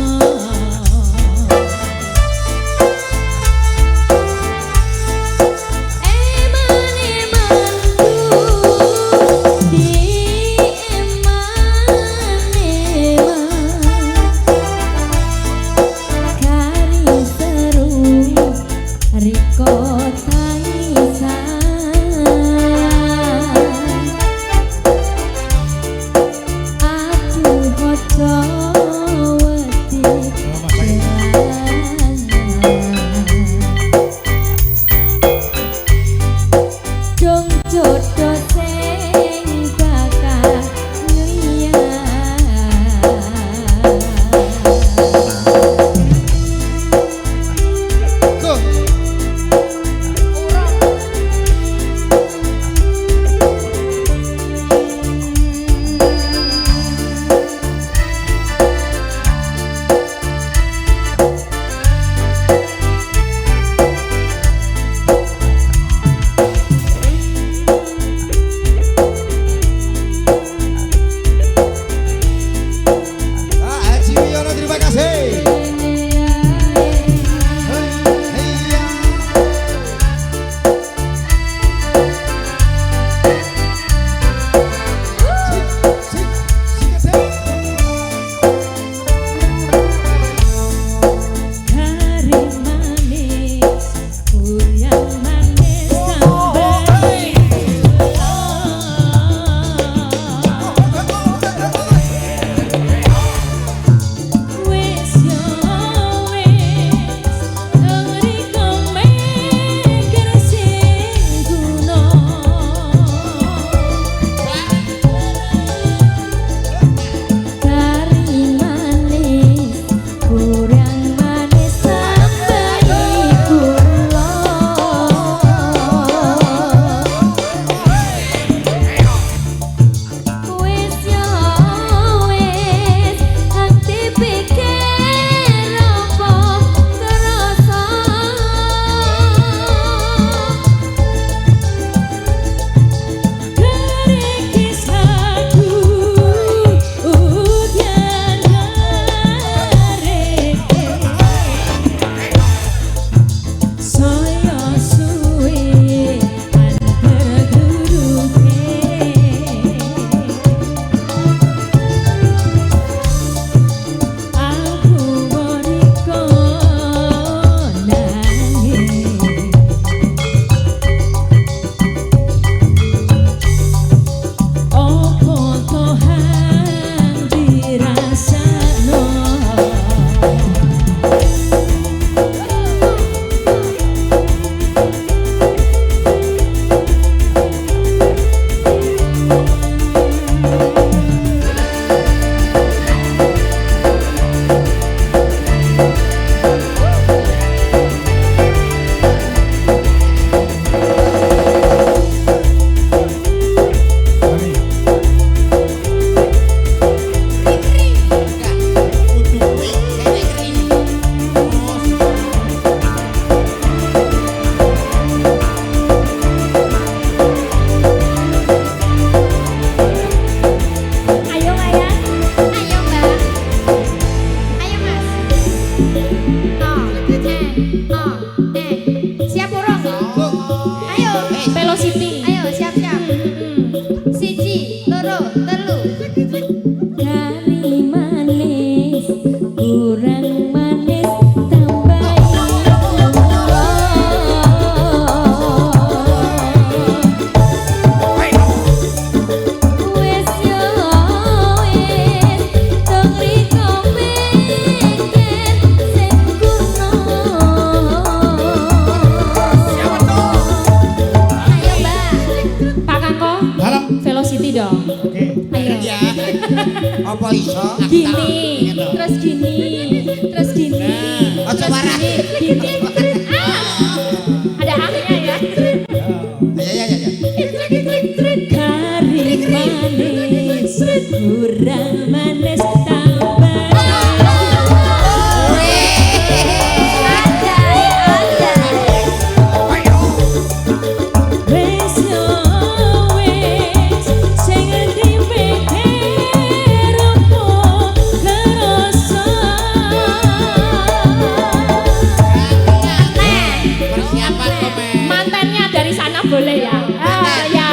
dari sana boleh ya. Ah, ya.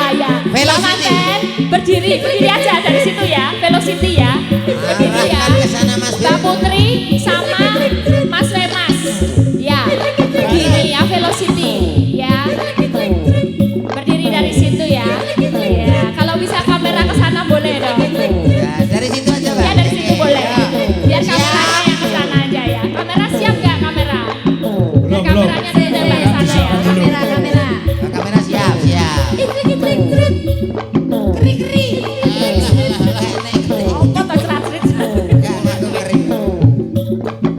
Velocity. Manten, berdiri aja dari situ ya. Velocity ya. Berdiri ya. Arahkan ke sana, Mas Mbak Bir. Putri sama Mas Wemas. Ya, berdiri ya Velocity. Ya. Berdiri dari situ ya. Ya, kalau bisa kamera ke sana boleh dong. Ya, dari situ aja, Pak. Ya dari situ boleh. Biar Siap. kameranya yang ke sana aja ya. Kamera siap nggak kamera? Biar Belum. kameranya ditembak ke sana ya. Kamera. Nah, kamera siap. Apa tak cerat-cerit? Enggak, aku ngeri.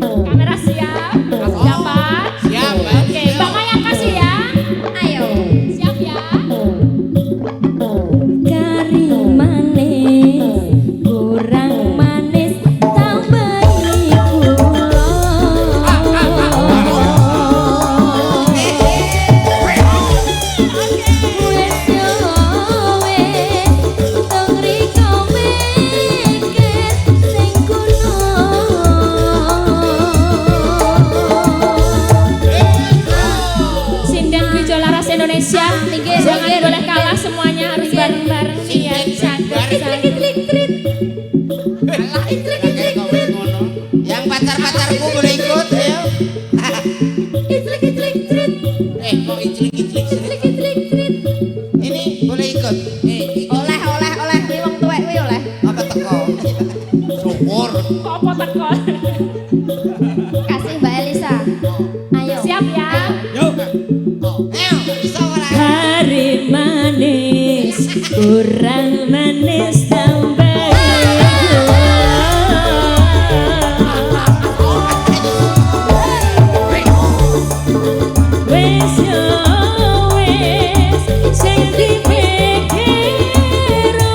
Kamera siap. Dapat. Siap, Pak. Oke, Bang yang kasih ya. Ayo. Siap ya. Kari manis, kurang manis, tambahi gula. Wes yo wes, tong riko mikir sing kuno. Sinden Wijo Laras Indonesia. Jangan boleh kalah semuanya harus bareng-bareng nih ya. Kayak kowe ngono. Yang pacar-pacarku boleh ikut, ayo. Kok iclik-iclik. Ini boleh ikut. Oleh kuwi wong tuwek kuwi oleh. Apa teko? Syukur. Kok apa tekon? Kasih Mbak Elisa. Ayo. Siap ya. Yuk. Ayo, bisa ora? Kari manis, kurang manis, tambahi gula. Wes yo wes, sing dipikir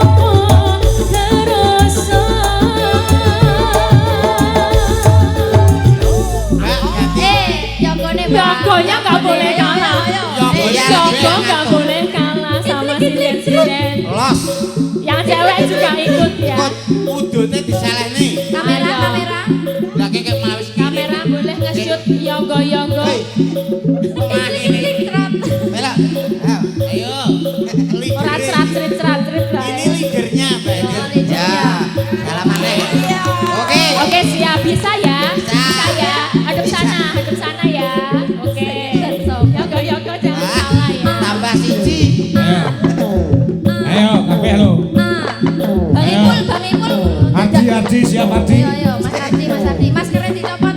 apa kerasa. Jogone Jogonya nggak boleh kalah. Jogo nggak boleh kalah sama sinden-sinden. Los. Yang cewek juga ikut ya. Ikut udute diselehne. Kamera. Lah kek mawis Kamera boleh nge-shoot yogo-yogo. Bela. Ayo. Ayo. Ora cerat-cerit lah. Ini leadernya, Mbak. Ya, salamannya. Oke. Oke, siap. Bisa ya? Bisa. ya. Hadap sana ya. Oke. Yogo-yogo jangan salah ya. Tambah siji. Ayo, kabeh lo. Bang Ipul. Ardi siap Ardi. Ayo, Mas Ardi. Maskernya dicopot.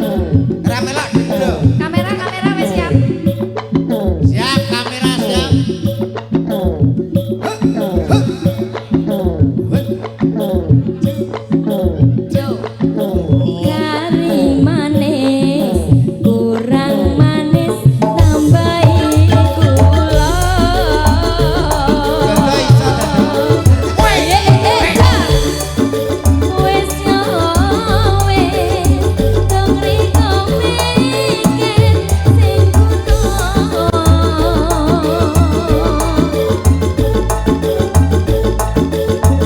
Ramelok dulu. Kamera wes siap. Siap, kamera siap. Jo. Kari manis, kurang manis, tambahi gula. Dado iso, dado. Wes yo wes, tong riko mikir sing kuno.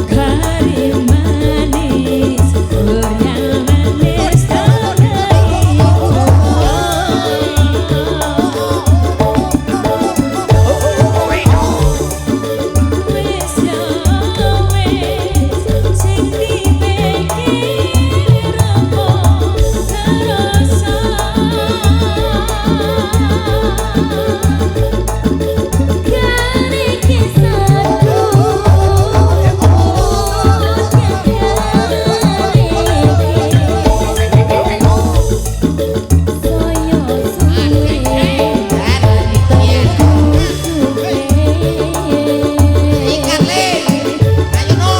Kari manis, kurang manis, tambahi gula. Wes yo wes, sing dipikir apa kerasa. Kari kisahku soyo suwe Ikat le. Ayo no.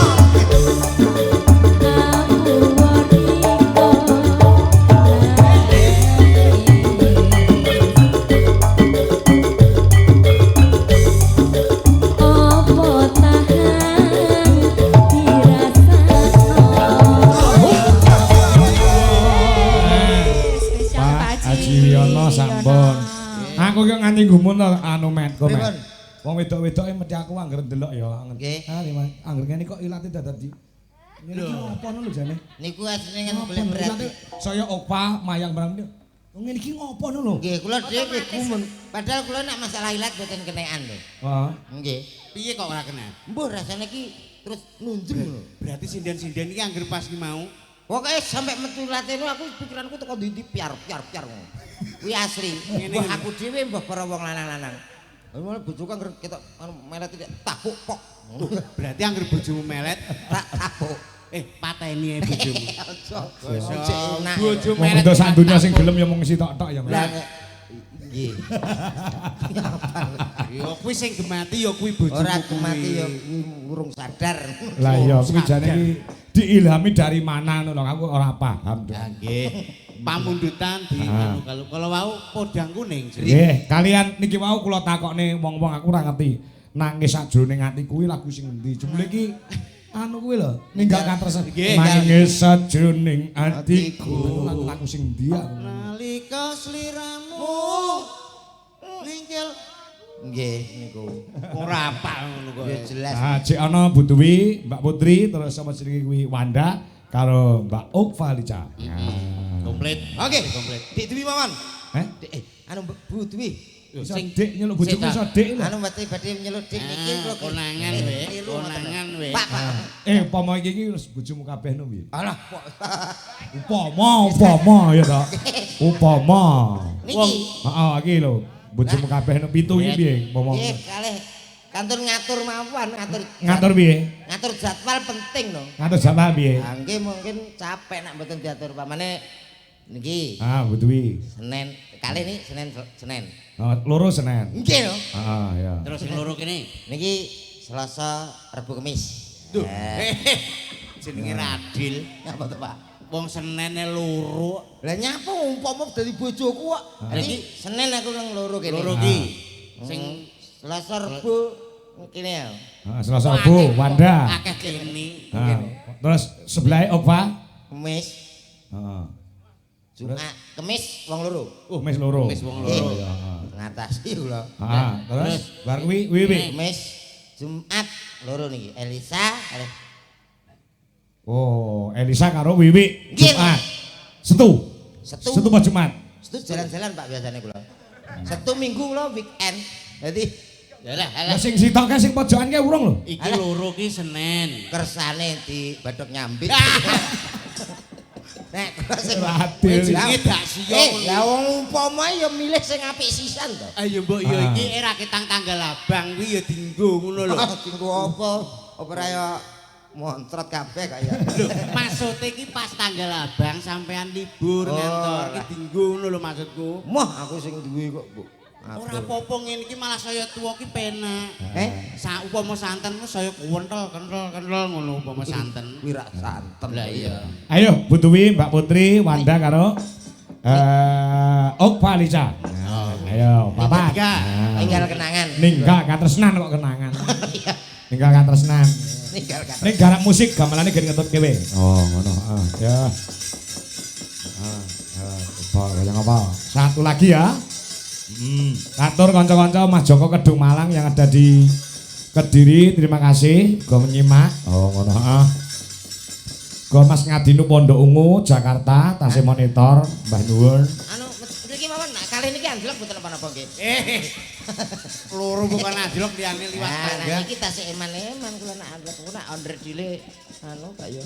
Opo tahan dirasakno. Pak Haji Wiono sampun. Aku ki nganti gumun to anu metku met. Pripun? Wong wedok-wedoke mesti aku angger ndelok ya angger. Nggih. Angger ngene kok ilate dadi. Lho, apa ngono lho jane? Niku asline kan boleh berat. Saya opa mayang barang niku. Ngene iki ngopo lho? Nggih, kula dhewe gumun. Padahal kula nek masalah ilat mboten kenekan lho. Heeh. Nggih. Piye kok ora kena? Mbuh rasane iki terus nunjem lho. Berarti sinden-sinden iki anggere pas ki mau. Pokoke sampe metu latih aku pikiranku teko ndi piar ngono. Kuwi asli. Mbah aku dhewe mbah para wong lanang-lanang. Malah bojoku anggere ketok melet takuk pok. Berarti anggere bojomu melet, Tak takuk. pateni ae bojomu. Aja. Enak. Bojo Wong melet. ento sak dunya sing gelem ya mung sitok-tok ya. Lah Mas. nggih. Ya kuwi sing gemati ya kuwi bojomu. Ora kemati ya urung sadar. Lah iya kuwi jane iki diilhami dari mana ngono lho aku ora paham. Ya nggih. Pamundutan di anu kalau wau podang kuning. Nggih, kalian niki wau kula takokne wong-wong aku ora ngerti. Nangis sakjroning ati kuwi lagu sing endi? Jebule iki anu kuwi lho, ninggal katresen. Nangis sakjroning atiku. Lagu sing endi aku? Nalika sliramu ninggal Nggih niku. ora apal ngono kok. Ya jelas. Ah, cek ana Bu Dwi, Mbak Putri, terus sama jenenge kuwi Wanda karo Mbak Ukva Lica. Komplit. Oke. Komplit. Dik Dwi mawon. Eh? Anu Bu Dwi. Iso dik nyeluk bojomu iso dik lho. Anu badhe nyeluk dik niki kula Konangan we, konangan we. Pak. Upama iki wis bojomu kabeh no piye? Alah kok. Upama ya ta. Upama. Niki. Heeh, iki lho. Bojomu kabeh no pitu iki piye? Upama. Nggih kalih kantor ngatur mawon, Ngatur piye? ngatur jadwal penting no. Ngatur jadwal piye? Ah, nggih mungkin capek nek mboten diatur pamane niki Ah, Bu Dwi. Senin kali ini Senin. Oh, loro Senin. Nggih no. Heeh, ya. Terus sing loro kene. Niki Selasa, Rabu, Kamis. Duh. Jenenge Radil. Apa to, Pak? Wong Senene loro. Lah nyapa umpama dadi bojoku kok. Niki Senin aku nang loro kene. Loro ki. Sing Selasa, Rabu kene ya. Heeh, Selasa Rabu, Wanda. Akeh kene. Nah, terus sebelah Okva. Kamis, Heeh. Jumat, Kamis wong loro. Mes loro. Wis wong Nggih. loro. Ngatasi kula. Heeh, terus bar kuwi wiwi. Kamis, Jumat loro niki. Elisa, Oh, Elisa karo Wiwi Nggih. Jumat. Setu. Setu. Setu apa Jumat? Setu jalan-jalan Pak biasanya kula. Setu Minggu kula weekend. Jadi Yalah, Lah sing sitoke sing pojokan ki urung lho. iki loro ki Senin. kersane di badok nyambit. Nek kula sing Radil. Jenenge dak siyo. lah wong umpama ya milih sing apik sisan to. Ayo mbok yo iki era ketang tanggal abang kuwi ya dienggo ngono lho. Tinggu apa? Ora ya montrot kabeh kaya. Lho, maksude iki pas tanggal abang sampean libur ngantor iki dienggo ngono lho maksudku. Moh aku sing duwe kok, Bu. Ora apa-apa ngene iki malah saya tuwa ki penak. Sa upama santen ku saya kental ngono upama santen. Kuwi rak santen. Lah iya. Ayo Bu Dwi, Mbak Putri, Wanda karo Okva Lica. Ayo, papat. Tiga. Tinggal kenangan. Ninggal katresnan kok kenangan. Ninggal katresnan. Tinggal kan. Ning garap musik gamelane gen ngetut kewe. Oh, ngono. Ya. Coba kaya ngapa? Satu lagi ya. Atur kanca-kanca Mas Joko Kedung Malang yang ada di Kediri, terima kasih go menyimak. Oh, ngono, heeh. Go Mas Ngadinu Pondok Ungu, Jakarta, tasih monitor, Mbah Nuwun. Anu mriki mawon nak kali niki anjlok mboten apa-apa nggih. Loro bukan anjlok diane liwat Nah, tangga. niki tasih eman-eman kula nak anjlok kula nak onder dile anu kaya.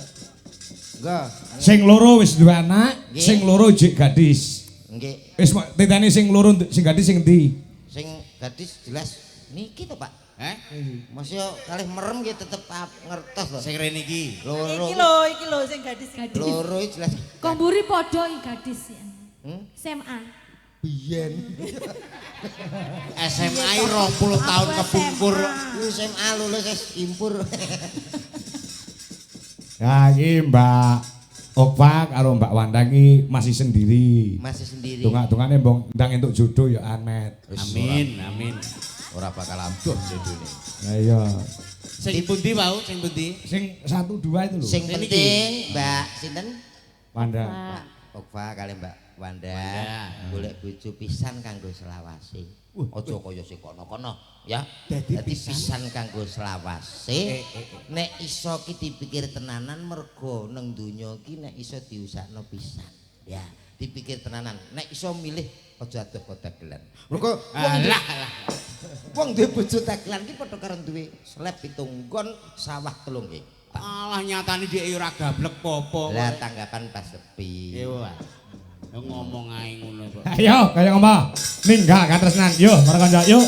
Enggak. Sing loro wis duwe anak, Nggih. sing loro jek gadis. Nggih. Wis titane sing loro sing gadis sing ndi? Sing gadis jelas niki to, Pak. Masih kalih merem nggih tetep ngertos to. Sing rene iki. Loro. Iki lho sing gadis. Loro iki jelas. Komburi podo i gadis ya. SMA. Biyen. SMA 20 tahun kepungkur. SMA lulus wis impur. Ya iki Mbak Okva karo Mbak Wanda ki masih sendiri. Masih sendiri. Tungak-tungane mbong ndang entuk jodoh ya Anet. Amin, amin. Ora bakal ampuh jodone. Lah iya. Sing pundi wau, sing pundi? Sing 1 2 itu lho. Sing penting Mbak sinten? Wanda. Okva kali Mbak Wanda. Golek bojo pisan kanggo selawase. Aja kaya sing kono-kono ya. Dadi pisan kanggo selawase. Nek iso ki dipikir tenanan mergo nang donya ki nek iso diusahno pisan. Ya, dipikir tenanan. Nek iso milih aja adoh kok dagelan. Mergo Alah. wong duwe bojo dagelan ki padha karo duwe slep 7 nggon sawah 3 hektar. Alah nyatane dhek ora gablek popo. Lah tanggapan pas sepi. Yo. Ngomong ae ngono kok. Ayo, kaya ngomong. Ninggal katresnan. Yo, para kanca, yuk.